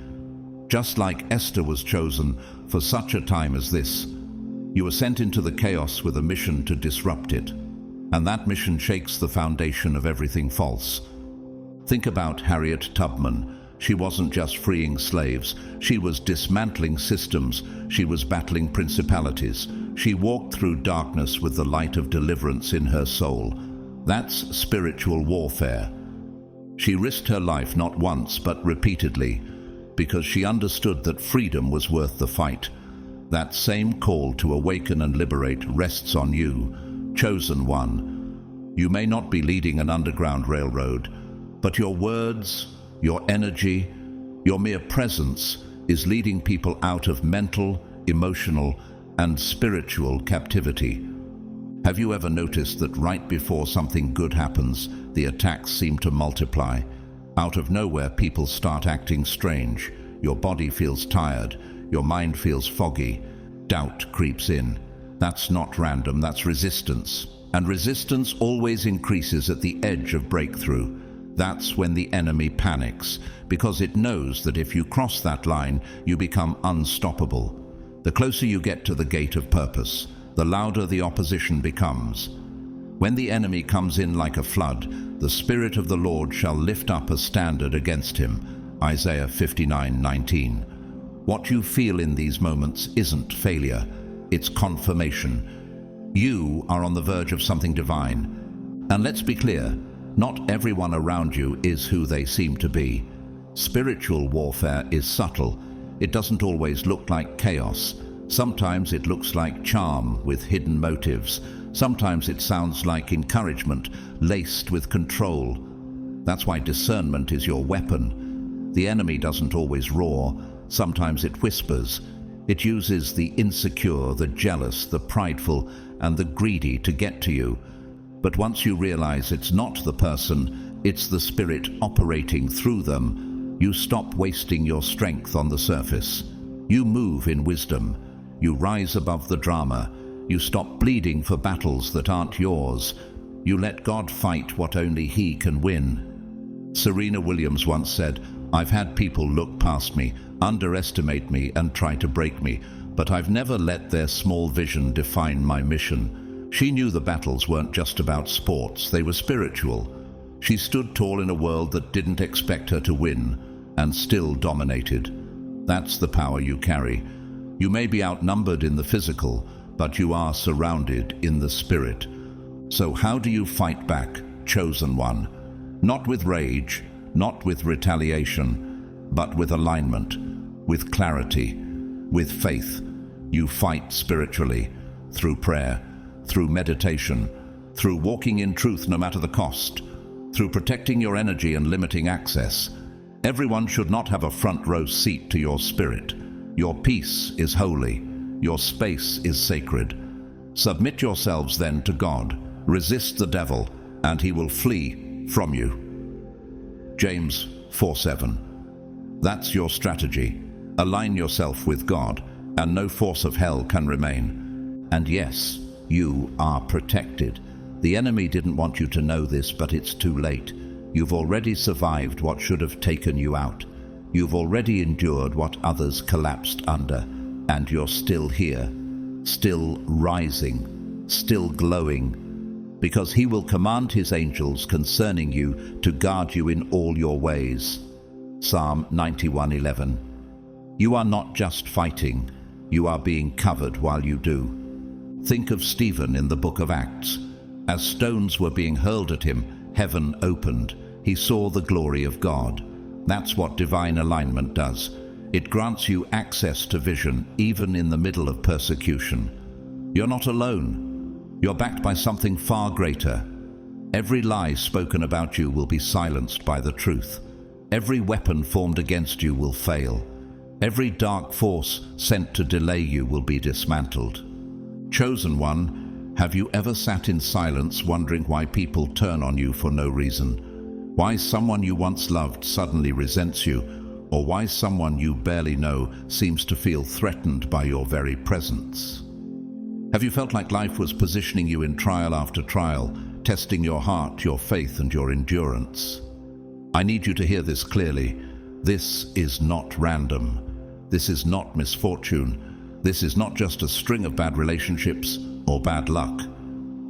Just like Esther was chosen for such a time as this, you were sent into the chaos with a mission to disrupt it. And that mission shakes the foundation of everything false. Think about Harriet Tubman. She wasn't just freeing slaves. She was dismantling systems. She was battling principalities. She walked through darkness with the light of deliverance in her soul. That's spiritual warfare. She risked her life not once but repeatedly, because she understood that freedom was worth the fight. That same call to awaken and liberate rests on you, chosen one. You may not be leading an underground railroad, but your words, your energy, your mere presence is leading people out of mental, emotional, and spiritual captivity. Have you ever noticed that right before something good happens, the attacks seem to multiply? Out of nowhere, people start acting strange. Your body feels tired. Your mind feels foggy. Doubt creeps in. That's not random, that's resistance. And resistance always increases at the edge of breakthrough. That's when the enemy panics, because it knows that if you cross that line, you become unstoppable. The closer you get to the gate of purpose, the louder the opposition becomes. When the enemy comes in like a flood, the Spirit of the Lord shall lift up a standard against him. Isaiah 59:19. What you feel in these moments isn't failure, it's confirmation. You are on the verge of something divine. And let's be clear, not everyone around you is who they seem to be. Spiritual warfare is subtle. It doesn't always look like chaos. Sometimes it looks like charm with hidden motives. Sometimes it sounds like encouragement laced with control. That's why discernment is your weapon. The enemy doesn't always roar. Sometimes it whispers. It uses the insecure, the jealous, the prideful, and the greedy to get to you. But once you realize it's not the person, it's the Spirit operating through them, you stop wasting your strength on the surface. You move in wisdom. You rise above the drama. You stop bleeding for battles that aren't yours. You let God fight what only He can win. Serena Williams once said, "I've had people look past me, underestimate me, and try to break me, but I've never let their small vision define my mission." She knew the battles weren't just about sports, they were spiritual. She stood tall in a world that didn't expect her to win, and still dominated. That's the power you carry. You may be outnumbered in the physical, but you are surrounded in the spirit. So how do you fight back, chosen one? Not with rage, not with retaliation, but with alignment, with clarity, with faith. You fight spiritually, through prayer, through meditation, through walking in truth no matter the cost, through protecting your energy and limiting access. Everyone should not have a front row seat to your spirit. Your peace is holy. Your space is sacred. Submit yourselves then to God. Resist the devil, and he will flee from you. James 4:7. That's your strategy. Align yourself with God, and no force of hell can remain. And yes, you are protected. The enemy didn't want you to know this, but it's too late. You've already survived what should have taken you out. You've already endured what others collapsed under, and you're still here, still rising, still glowing, because He will command His angels concerning you to guard you in all your ways. Psalm 91:11. You are not just fighting, you are being covered while you do. Think of Stephen in the book of Acts. As stones were being hurled at him, heaven opened. He saw the glory of God. That's what divine alignment does. It grants you access to vision, even in the middle of persecution. You're not alone. You're backed by something far greater. Every lie spoken about you will be silenced by the truth. Every weapon formed against you will fail. Every dark force sent to delay you will be dismantled. Chosen one, have you ever sat in silence wondering why people turn on you for no reason? Why someone you once loved suddenly resents you, or why someone you barely know seems to feel threatened by your very presence? Have you felt like life was positioning you in trial after trial, testing your heart, your faith, and your endurance? I need you to hear this clearly. This is not random. This is not misfortune. This is not just a string of bad relationships or bad luck.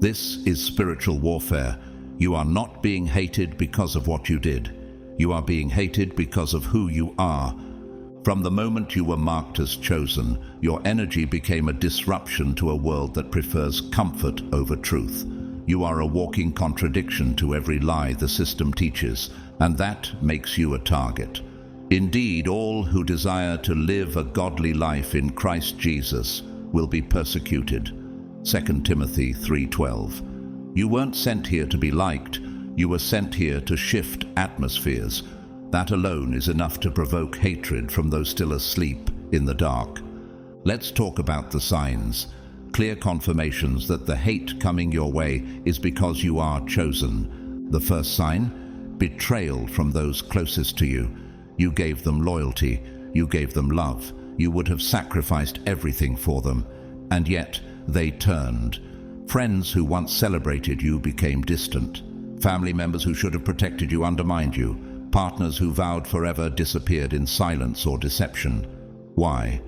This is spiritual warfare. You are not being hated because of what you did. You are being hated because of who you are. From the moment you were marked as chosen, your energy became a disruption to a world that prefers comfort over truth. You are a walking contradiction to every lie the system teaches, and that makes you a target. Indeed, all who desire to live a godly life in Christ Jesus will be persecuted. 2 Timothy 3:12. You weren't sent here to be liked. You were sent here to shift atmospheres. That alone is enough to provoke hatred from those still asleep in the dark. Let's talk about the signs. Clear confirmations that the hate coming your way is because you are chosen. The first sign? Betrayal from those closest to you. You gave them loyalty. You gave them love. You would have sacrificed everything for them. And yet, they turned. Friends who once celebrated you became distant. Family members who should have protected you undermined you. Partners who vowed forever disappeared in silence or deception. Why?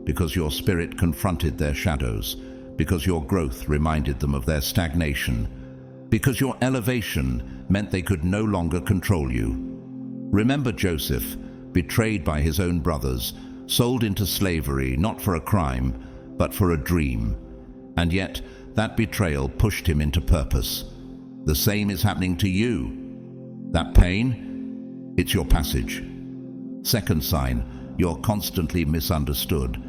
Because your spirit confronted their shadows. Because your growth reminded them of their stagnation. Because your elevation meant they could no longer control you. Remember Joseph, betrayed by his own brothers, sold into slavery not for a crime, but for a dream. And yet, that betrayal pushed him into purpose. The same is happening to you. That pain, it's your passage. Second sign, you're constantly misunderstood.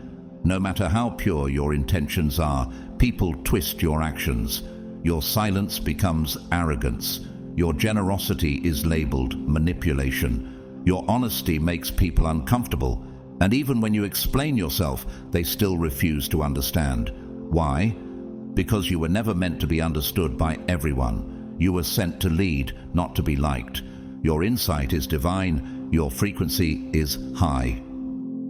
No matter how pure your intentions are, people twist your actions. Your silence becomes arrogance. Your generosity is labeled manipulation. Your honesty makes people uncomfortable. And even when you explain yourself, they still refuse to understand. Why? Because you were never meant to be understood by everyone. You were sent to lead, not to be liked. Your insight is divine. Your frequency is high.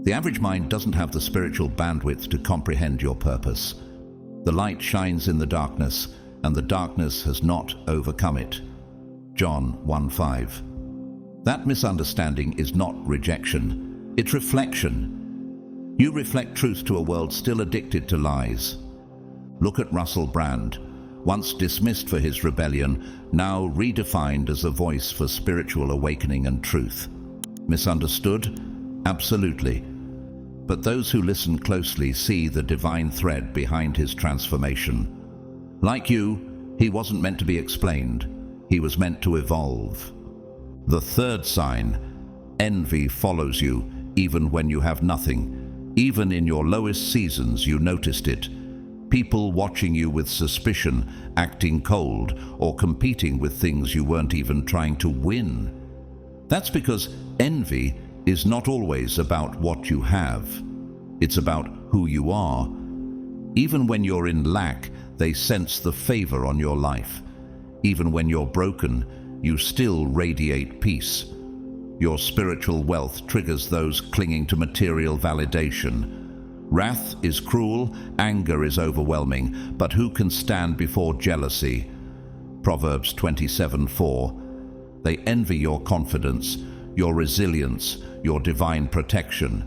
The average mind doesn't have the spiritual bandwidth to comprehend your purpose. The light shines in the darkness, and the darkness has not overcome it. John 1:5. That misunderstanding is not rejection, it's reflection. You reflect truth to a world still addicted to lies. Look at Russell Brand, once dismissed for his rebellion, now redefined as a voice for spiritual awakening and truth. Misunderstood? Absolutely. But those who listen closely see the divine thread behind his transformation. Like you, he wasn't meant to be explained. He was meant to evolve. The third sign, envy follows you even when you have nothing. Even in your lowest seasons, you noticed it. People watching you with suspicion, acting cold, or competing with things you weren't even trying to win. That's because envy is not always about what you have. It's about who you are. Even when you're in lack, they sense the favor on your life. Even when you're broken, you still radiate peace. Your spiritual wealth triggers those clinging to material validation. Wrath is cruel, anger is overwhelming, but who can stand before jealousy? Proverbs 27:4. They envy your confidence, your resilience, your divine protection.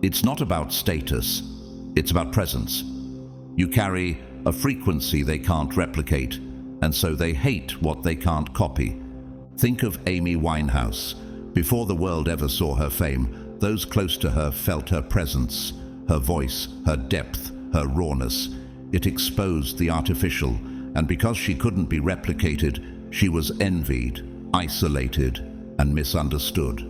It's not about status, it's about presence. You carry a frequency they can't replicate, and so they hate what they can't copy. Think of Amy Winehouse. Before the world ever saw her fame, those close to her felt her presence, her voice, her depth, her rawness. It exposed the artificial, and because she couldn't be replicated, she was envied, isolated, and misunderstood.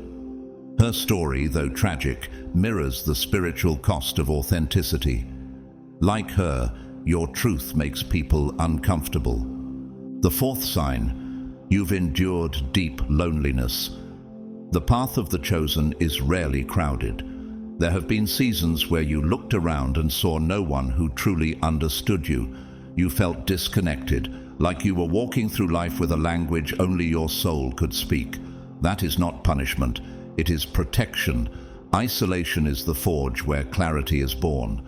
Her story, though tragic, mirrors the spiritual cost of authenticity. Like her, your truth makes people uncomfortable. The fourth sign, you've endured deep loneliness. The path of the chosen is rarely crowded. There have been seasons where you looked around and saw no one who truly understood you. You felt disconnected, like you were walking through life with a language only your soul could speak. That is not punishment, it is protection. Isolation is the forge where clarity is born.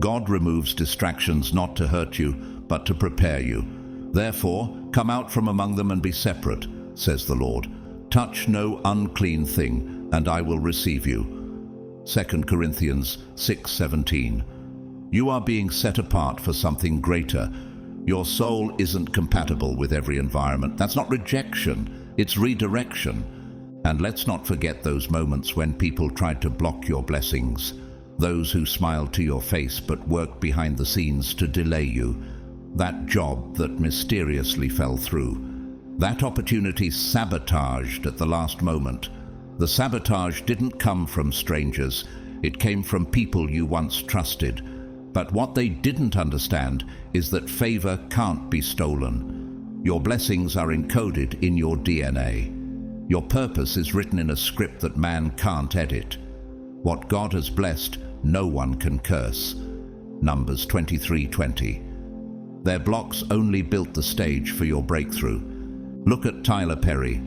God removes distractions not to hurt you, but to prepare you. Therefore, come out from among them and be separate, says the Lord. Touch no unclean thing, and I will receive you. 2 Corinthians 6:17. You are being set apart for something greater. Your soul isn't compatible with every environment. That's not rejection, it's redirection. And let's not forget those moments when people tried to block your blessings. Those who smiled to your face but worked behind the scenes to delay you. That job that mysteriously fell through. That opportunity sabotaged at the last moment. The sabotage didn't come from strangers. It came from people you once trusted. But what they didn't understand is that favor can't be stolen. Your blessings are encoded in your DNA. Your purpose is written in a script that man can't edit. What God has blessed, no one can curse. Numbers 23:20. Their blocks only built the stage for your breakthrough. Look at Tyler Perry,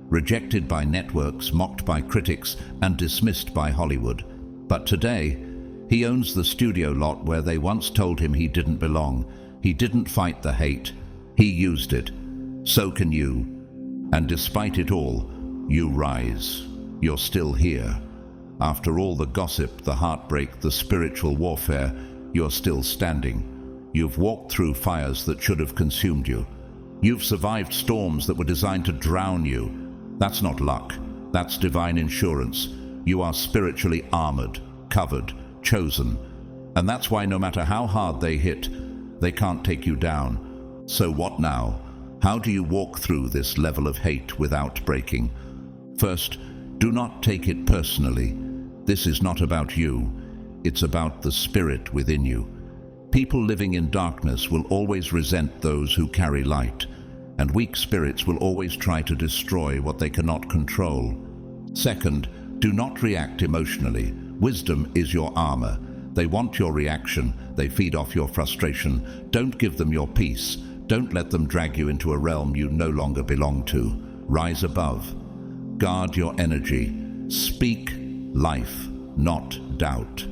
rejected by networks, mocked by critics, and dismissed by Hollywood. But today, he owns the studio lot where they once told him he didn't belong. He didn't fight the hate, he used it. So can you. And despite it all, you rise. You're still here. After all the gossip, the heartbreak, the spiritual warfare, you're still standing. You've walked through fires that should have consumed you. You've survived storms that were designed to drown you. That's not luck. That's divine insurance. You are spiritually armored, covered, chosen. And that's why no matter how hard they hit, they can't take you down. So what now? How do you walk through this level of hate without breaking? First, do not take it personally. This is not about you. It's about the spirit within you. People living in darkness will always resent those who carry light, and weak spirits will always try to destroy what they cannot control. Second, do not react emotionally. Wisdom is your armor. They want your reaction. They feed off your frustration. Don't give them your peace. Don't let them drag you into a realm you no longer belong to. Rise above. Guard your energy. Speak life, not doubt.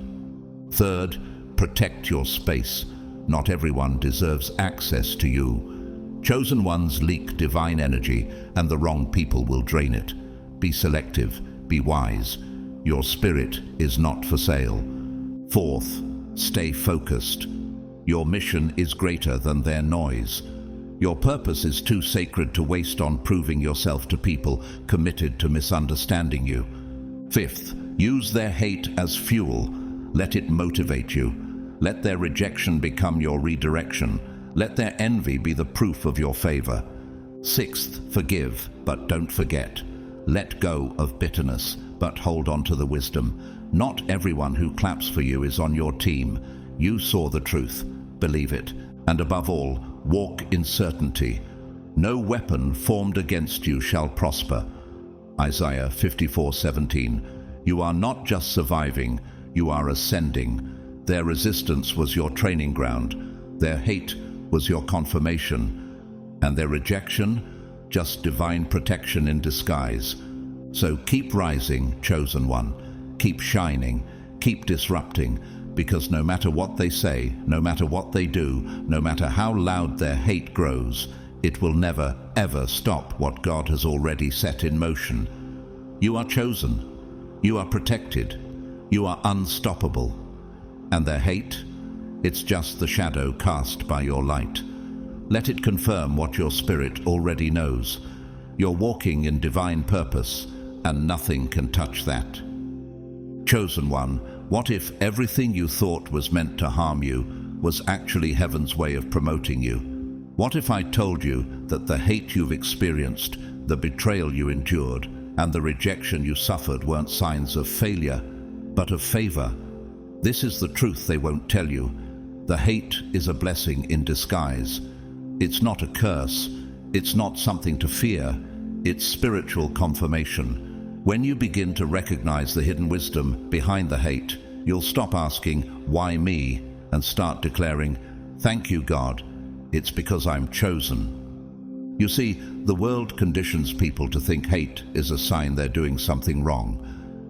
Third, protect your space. Not everyone deserves access to you. Chosen ones leak divine energy, and the wrong people will drain it. Be selective. Be wise. Your spirit is not for sale. Fourth, stay focused. Your mission is greater than their noise. Your purpose is too sacred to waste on proving yourself to people committed to misunderstanding you. Fifth, use their hate as fuel. Let it motivate you. Let their rejection become your redirection. Let their envy be the proof of your favor. Sixth, forgive, but don't forget. Let go of bitterness, but hold on to the wisdom. Not everyone who claps for you is on your team. You saw the truth. Believe it. And above all, walk in certainty. No weapon formed against you shall prosper. Isaiah 54:17. You are not just surviving, you are ascending. Their resistance was your training ground. Their hate was your confirmation. And their rejection, just divine protection in disguise. So keep rising, chosen one. Keep shining. Keep disrupting. Because no matter what they say, no matter what they do, no matter how loud their hate grows, it will never, ever stop what God has already set in motion. You are chosen. You are protected. You are unstoppable. And their hate, it's just the shadow cast by your light. Let it confirm what your spirit already knows. You're walking in divine purpose, and nothing can touch that. Chosen one, what if everything you thought was meant to harm you was actually heaven's way of promoting you? What if I told you that the hate you've experienced, the betrayal you endured, and the rejection you suffered weren't signs of failure, but of favor? This is the truth they won't tell you. The hate is a blessing in disguise. It's not a curse. It's not something to fear. It's spiritual confirmation. When you begin to recognize the hidden wisdom behind the hate, you'll stop asking, "Why me?" and start declaring, "Thank you, God. It's because I'm chosen." You see, the world conditions people to think hate is a sign they're doing something wrong.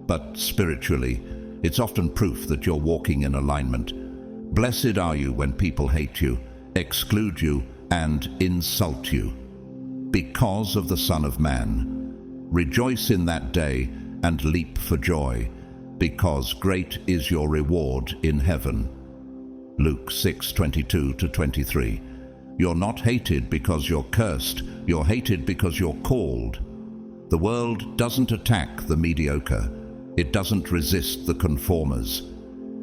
But spiritually, it's often proof that you're walking in alignment. Blessed are you when people hate you, exclude you, and insult you, because of the Son of Man. Rejoice in that day and leap for joy, because great is your reward in heaven. Luke 6:22-23. You're not hated because you're cursed. You're hated because you're called. The world doesn't attack the mediocre. It doesn't resist the conformers.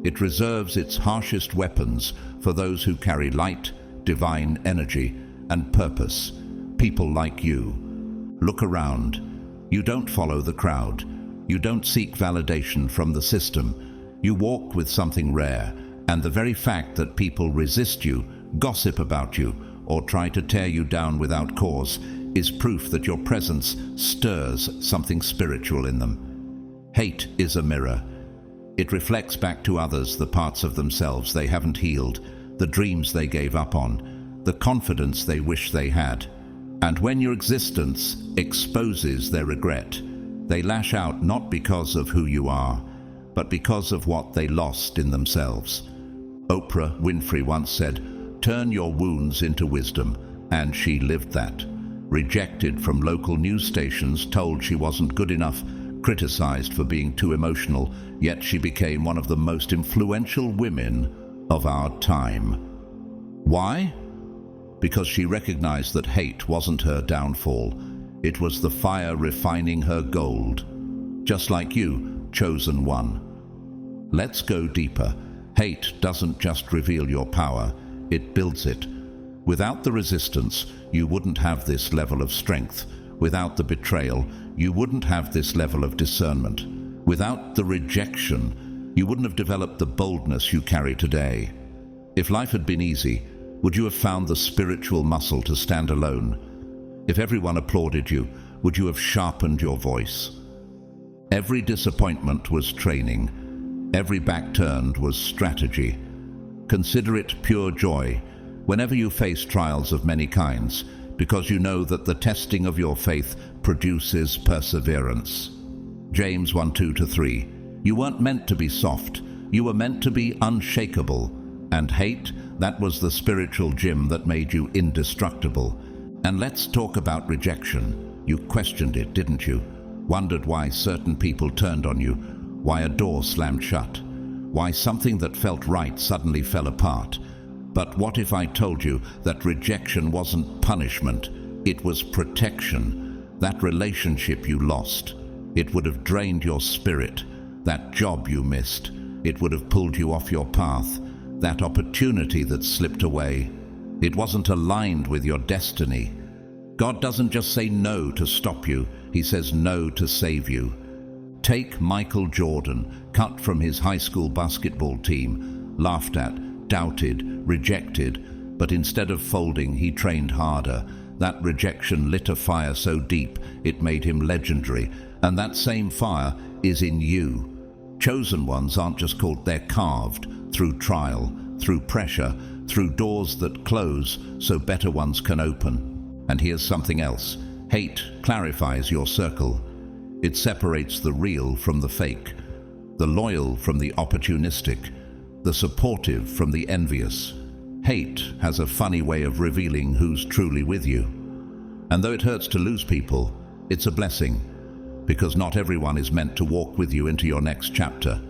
It reserves its harshest weapons for those who carry light, divine energy, and purpose. People like you. Look around. You don't follow the crowd. You don't seek validation from the system. You walk with something rare, and the very fact that people resist you, gossip about you, or try to tear you down without cause is proof that your presence stirs something spiritual in them. Hate is a mirror. It reflects back to others the parts of themselves they haven't healed, the dreams they gave up on, the confidence they wish they had. And when your existence exposes their regret, they lash out not because of who you are, but because of what they lost in themselves. Oprah Winfrey once said, "Turn your wounds into wisdom," and she lived that. Rejected from local news stations, told she wasn't good enough, criticized for being too emotional, yet she became one of the most influential women of our time. Why? Because she recognized that hate wasn't her downfall. It was the fire refining her gold. Just like you, chosen one. Let's go deeper. Hate doesn't just reveal your power, it builds it. Without the resistance, you wouldn't have this level of strength. Without the betrayal, you wouldn't have this level of discernment. Without the rejection, you wouldn't have developed the boldness you carry today. If life had been easy, would you have found the spiritual muscle to stand alone? If everyone applauded you, would you have sharpened your voice? Every disappointment was training. Every back turned was strategy. Consider it pure joy whenever you face trials of many kinds, because you know that the testing of your faith produces perseverance. James 1:2-3. You weren't meant to be soft. You were meant to be unshakable. And hate, that was the spiritual gym that made you indestructible. And let's talk about rejection. You questioned it, didn't you? Wondered why certain people turned on you, why a door slammed shut, why something that felt right suddenly fell apart. But what if I told you that rejection wasn't punishment, it was protection? That relationship you lost, it would have drained your spirit. That job you missed, it would have pulled you off your path. That opportunity that slipped away, it wasn't aligned with your destiny. God doesn't just say no to stop you, He says no to save you. Take Michael Jordan, cut from his high school basketball team, laughed at, doubted, rejected, but instead of folding, he trained harder. That rejection lit a fire so deep it made him legendary, and that same fire is in you. Chosen ones aren't just called, they're carved through trial, through pressure, through doors that close so better ones can open. And here's something else. Hate clarifies your circle. It separates the real from the fake, the loyal from the opportunistic, the supportive from the envious. Hate has a funny way of revealing who's truly with you. And though it hurts to lose people, it's a blessing, because not everyone is meant to walk with you into your next chapter.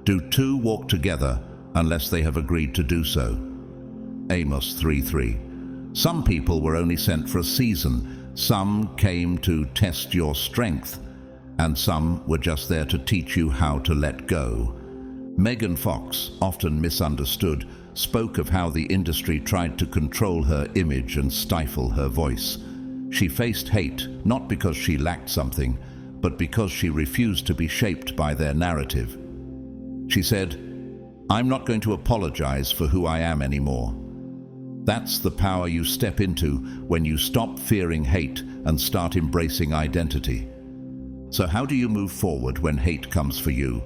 Do two walk together unless they have agreed to do so? Amos 3:3. Some people were only sent for a season. Some came to test your strength, and some were just there to teach you how to let go. Megan Fox, often misunderstood, spoke of how the industry tried to control her image and stifle her voice. She faced hate not because she lacked something, but because she refused to be shaped by their narrative. She said, "I'm not going to apologize for who I am anymore." That's the power you step into when you stop fearing hate and start embracing identity. So how do you move forward when hate comes for you?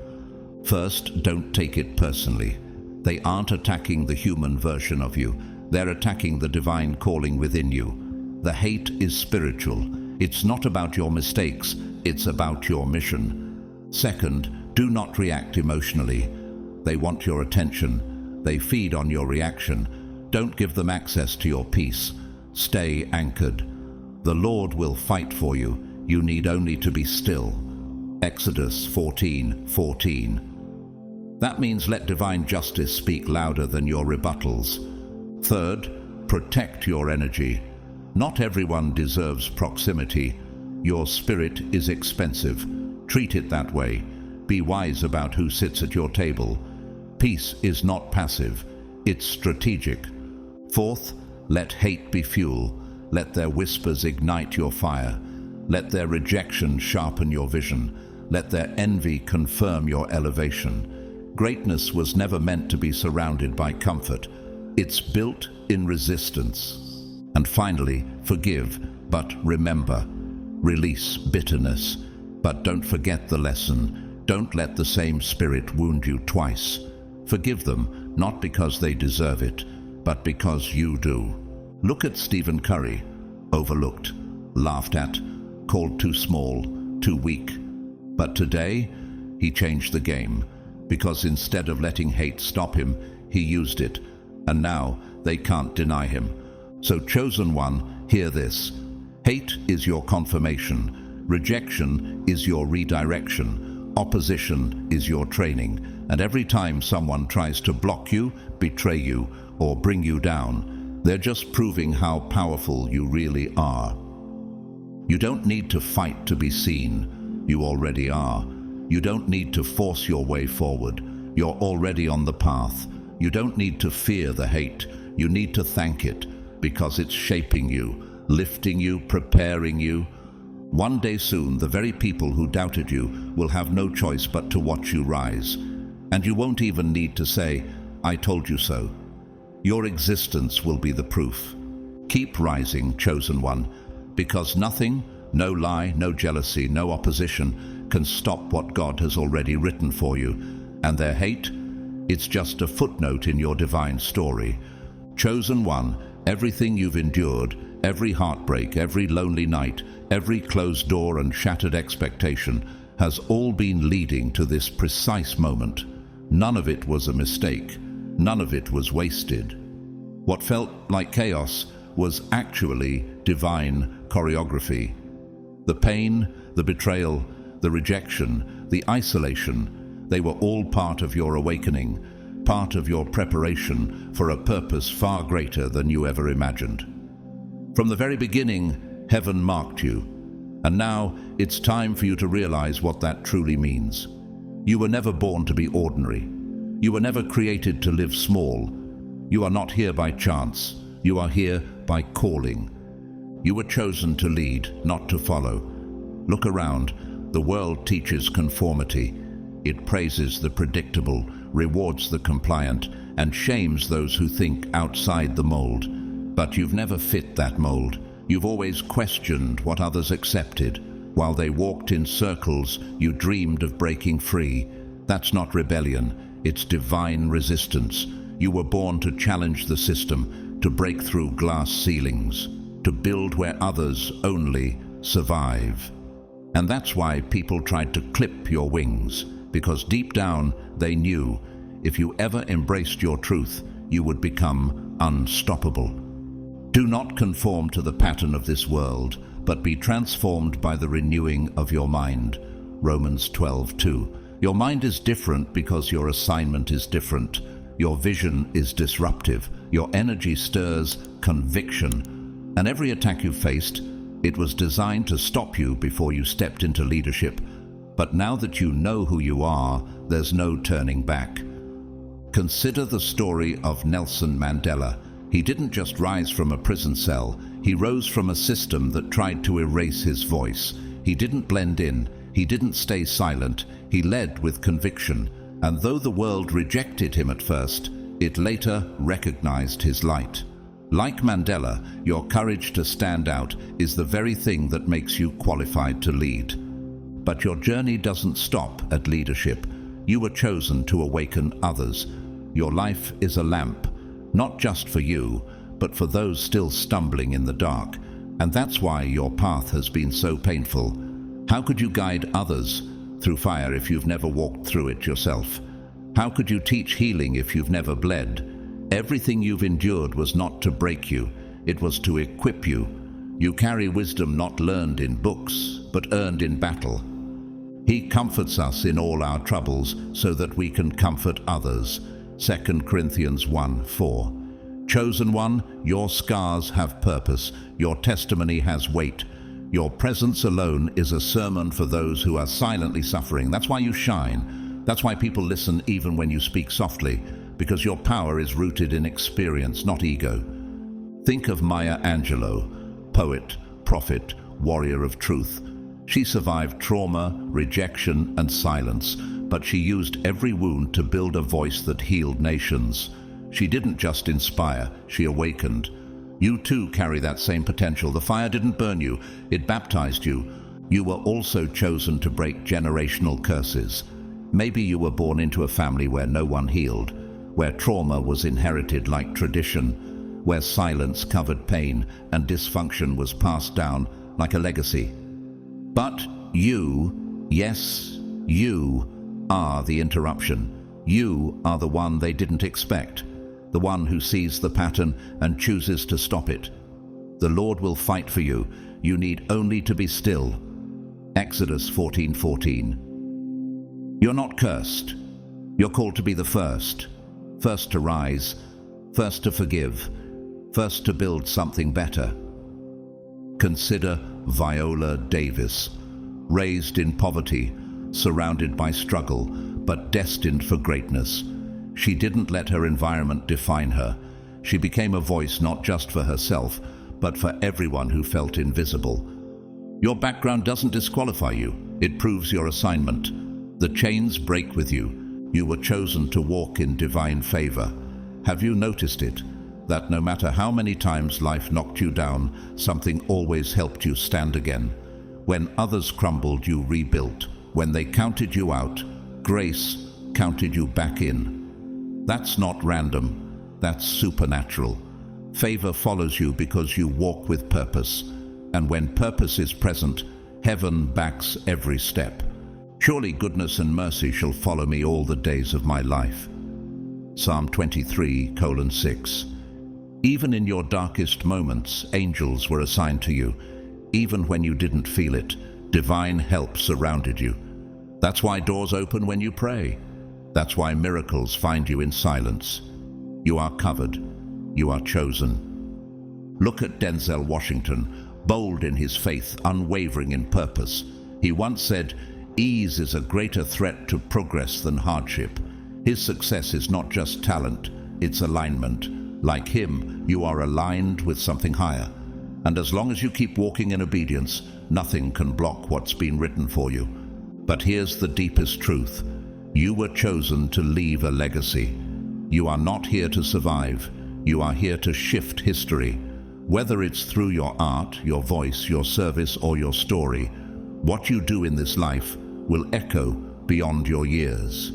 First, don't take it personally. They aren't attacking the human version of you. They're attacking the divine calling within you. The hate is spiritual. It's not about your mistakes. It's about your mission. Second, do not react emotionally. They want your attention. They feed on your reaction. Don't give them access to your peace. Stay anchored. The Lord will fight for you. You need only to be still. Exodus 14:14. That means let divine justice speak louder than your rebuttals. Third, protect your energy. Not everyone deserves proximity. Your spirit is expensive. Treat it that way. Be wise about who sits at your table. Peace is not passive. It's strategic. Fourth, let hate be fuel. Let their whispers ignite your fire. Let their rejection sharpen your vision. Let their envy confirm your elevation. Greatness was never meant to be surrounded by comfort. It's built in resistance. And finally, forgive, but remember. Release bitterness, but don't forget the lesson. Don't let the same spirit wound you twice. Forgive them, not because they deserve it, but because you do. Look at Stephen Curry, overlooked, laughed at, called too small, too weak. But today, he changed the game, because instead of letting hate stop him, he used it, and now they can't deny him. So chosen one, hear this. Hate is your confirmation. Rejection is your redirection. Opposition is your training. And every time someone tries to block you, betray you, or bring you down, they're just proving how powerful you really are. You don't need to fight to be seen. You already are. You don't need to force your way forward. You're already on the path. You don't need to fear the hate. You need to thank it, because it's shaping you, lifting you, preparing you. One day soon, the very people who doubted you will have no choice but to watch you rise. And you won't even need to say, "I told you so." Your existence will be the proof. Keep rising, chosen one, because nothing, no lie, no jealousy, no opposition can stop what God has already written for you. And their hate? It's just a footnote in your divine story. Chosen one, everything you've endured, every heartbreak, every lonely night, every closed door and shattered expectation has all been leading to this precise moment. None of it was a mistake. None of it was wasted. What felt like chaos was actually divine choreography. The pain, the betrayal, the rejection, the isolation, they were all part of your awakening, part of your preparation for a purpose far greater than you ever imagined. From the very beginning, heaven marked you, and now it's time for you to realize what that truly means. You were never born to be ordinary. You were never created to live small. You are not here by chance. You are here by calling. You were chosen to lead, not to follow. Look around. The world teaches conformity. It praises the predictable, rewards the compliant, and shames those who think outside the mold. But you've never fit that mold. You've always questioned what others accepted. While they walked in circles, you dreamed of breaking free. That's not rebellion. It's divine resistance. You were born to challenge the system, to break through glass ceilings, to build where others only survive. And that's why people tried to clip your wings, because deep down they knew if you ever embraced your truth, you would become unstoppable. Do not conform to the pattern of this world, but be transformed by the renewing of your mind. Romans 12:2. Your mind is different because your assignment is different. Your vision is disruptive. Your energy stirs conviction. And every attack you faced, it was designed to stop you before you stepped into leadership. But now that you know who you are, there's no turning back. Consider the story of Nelson Mandela. He didn't just rise from a prison cell. He rose from a system that tried to erase his voice. He didn't blend in. He didn't stay silent. He led with conviction. And though the world rejected him at first, it later recognized his light. Like Mandela, your courage to stand out is the very thing that makes you qualified to lead. But your journey doesn't stop at leadership. You were chosen to awaken others. Your life is a lamp, not just for you, but for those still stumbling in the dark. And that's why your path has been so painful. How could you guide others through fire if you've never walked through it yourself? How could you teach healing if you've never bled? Everything you've endured was not to break you, it was to equip you. You carry wisdom not learned in books, but earned in battle. He comforts us in all our troubles so that we can comfort others. 2 Corinthians 1:4. Chosen one, your scars have purpose, your testimony has weight. Your presence alone is a sermon for those who are silently suffering. That's why you shine. That's why people listen even when you speak softly, because your power is rooted in experience, not ego. Think of Maya Angelou, poet, prophet, warrior of truth. She survived trauma, rejection, and silence, but she used every wound to build a voice that healed nations. She didn't just inspire, she awakened. You too carry that same potential. The fire didn't burn you, it baptized you. You were also chosen to break generational curses. Maybe you were born into a family where no one healed, where trauma was inherited like tradition, where silence covered pain and dysfunction was passed down like a legacy. But you, yes, you are the interruption. You are the one they didn't expect, the one who sees the pattern and chooses to stop it. The Lord will fight for you. You need only to be still. Exodus 14:14. You're not cursed. You're called to be the first. First to rise, first to forgive, first to build something better. Consider Viola Davis, raised in poverty, surrounded by struggle, but destined for greatness. She didn't let her environment define her. She became a voice not just for herself, but for everyone who felt invisible. Your background doesn't disqualify you. It proves your assignment. The chains break with you. You were chosen to walk in divine favor. Have you noticed it? That no matter how many times life knocked you down, something always helped you stand again. When others crumbled, you rebuilt. When they counted you out, grace counted you back in. That's not random, that's supernatural. Favor follows you because you walk with purpose, and when purpose is present, heaven backs every step. Surely goodness and mercy shall follow me all the days of my life. Psalm 23:6. Even in your darkest moments, angels were assigned to you. Even when you didn't feel it, divine help surrounded you. That's why doors open when you pray. That's why miracles find you in silence. You are covered. You are chosen. Look at Denzel Washington, bold in his faith, unwavering in purpose. He once said, "Ease is a greater threat to progress than hardship." His success is not just talent, it's alignment. Like him, you are aligned with something higher. And as long as you keep walking in obedience, nothing can block what's been written for you. But here's the deepest truth. You were chosen to leave a legacy. You are not here to survive. You are here to shift history. Whether it's through your art, your voice, your service, or your story, what you do in this life will echo beyond your years.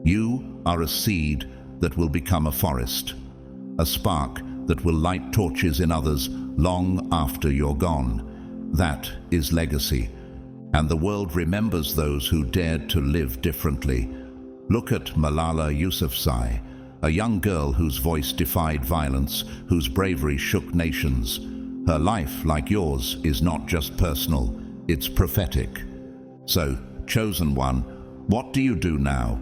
You are a seed that will become a forest, a spark that will light torches in others long after you're gone. That is legacy. And the world remembers those who dared to live differently. Look at Malala Yousafzai, a young girl whose voice defied violence, whose bravery shook nations. Her life, like yours, is not just personal, it's prophetic. So, chosen one, what do you do now?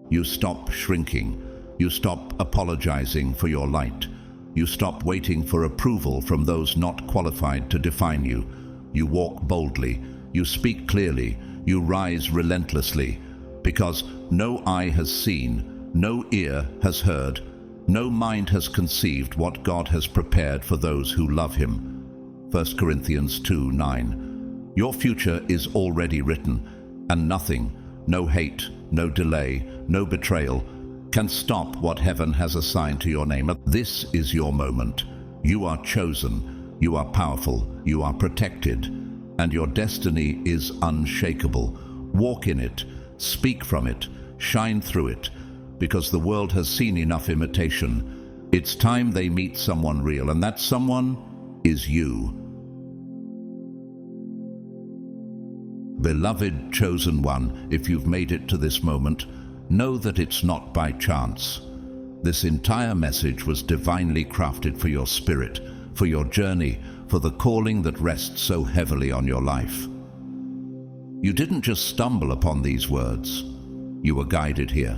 You stop shrinking. You stop apologizing for your light. You stop waiting for approval from those not qualified to define you. You walk boldly. You speak clearly. You rise relentlessly. Because no eye has seen, no ear has heard, no mind has conceived what God has prepared for those who love Him. 1 Corinthians 2:9. Your future is already written, and nothing, no hate, no delay, no betrayal, can stop what heaven has assigned to your name. This is your moment. You are chosen, you are powerful, you are protected, and your destiny is unshakable. Walk in it, speak from it, shine through it, because the world has seen enough imitation. It's time they meet someone real, and that someone is you. Beloved chosen one, if you've made it to this moment, know that it's not by chance. This entire message was divinely crafted for your spirit, for your journey, for the calling that rests so heavily on your life. You didn't just stumble upon these words. You were guided here.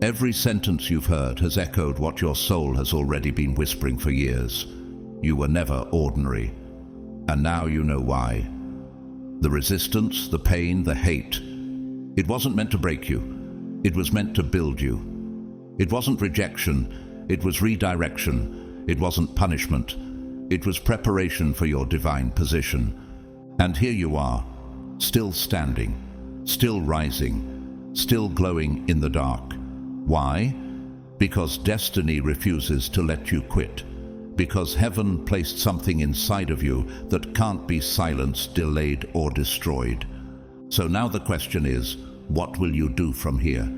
Every sentence you've heard has echoed what your soul has already been whispering for years. You were never ordinary. And now you know why. The resistance, the pain, the hate. It wasn't meant to break you. It was meant to build you. It wasn't rejection. It was redirection. It wasn't punishment. It was preparation for your divine position. And here you are, still standing, still rising, still glowing in the dark. Why? Because destiny refuses to let you quit. Because heaven placed something inside of you that can't be silenced, delayed, or destroyed. So now the question is, what will you do from here?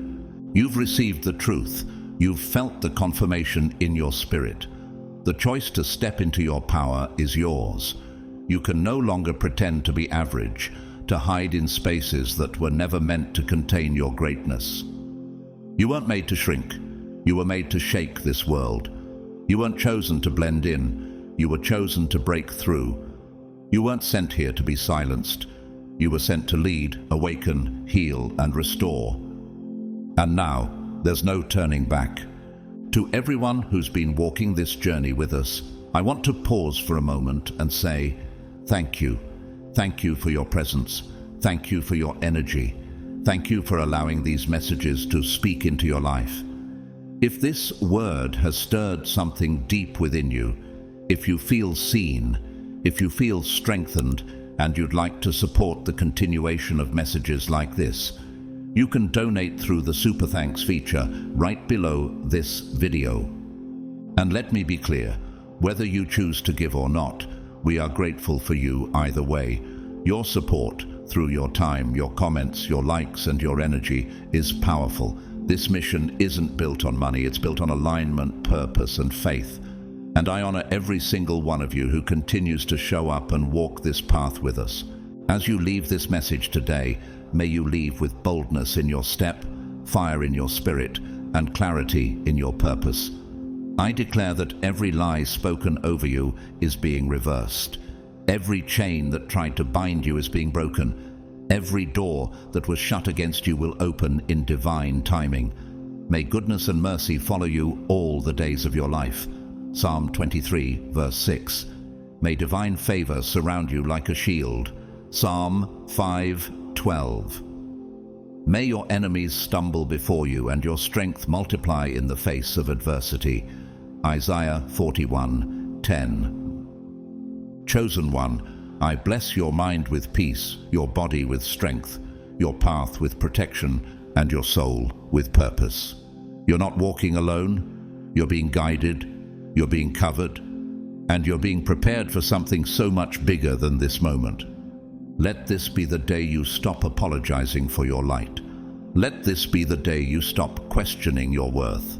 You've received the truth. You've felt the confirmation in your spirit. The choice to step into your power is yours. You can no longer pretend to be average, to hide in spaces that were never meant to contain your greatness. You weren't made to shrink. You were made to shake this world. You weren't chosen to blend in. You were chosen to break through. You weren't sent here to be silenced. You were sent to lead, awaken, heal, and restore. And now, there's no turning back. To everyone who's been walking this journey with us, I want to pause for a moment and say, thank you. Thank you for your presence. Thank you for your energy. Thank you for allowing these messages to speak into your life. If this word has stirred something deep within you, if you feel seen, if you feel strengthened, and you'd like to support the continuation of messages like this, you can donate through the Super Thanks feature right below this video. And let me be clear, whether you choose to give or not, we are grateful for you either way. Your support, through your time, your comments, your likes, and your energy is powerful. This mission isn't built on money, it's built on alignment, purpose, and faith. And I honor every single one of you who continues to show up and walk this path with us. As you leave this message today, may you leave with boldness in your step, fire in your spirit, and clarity in your purpose. I declare that every lie spoken over you is being reversed. Every chain that tried to bind you is being broken. Every door that was shut against you will open in divine timing. May goodness and mercy follow you all the days of your life. Psalm 23, verse 6. May divine favor surround you like a shield. Psalm 5:12. May your enemies stumble before you and your strength multiply in the face of adversity. Isaiah 41:10. Chosen one, I bless your mind with peace, your body with strength, your path with protection, and your soul with purpose. You're not walking alone. You're being guided, you're being covered, and you're being prepared for something so much bigger than this moment. Let this be the day you stop apologizing for your light. Let this be the day you stop questioning your worth.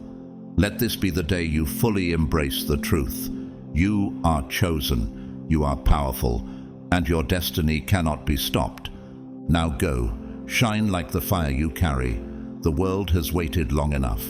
Let this be the day you fully embrace the truth. You are chosen. You are powerful, and your destiny cannot be stopped. Now go, shine like the fire you carry. The world has waited long enough.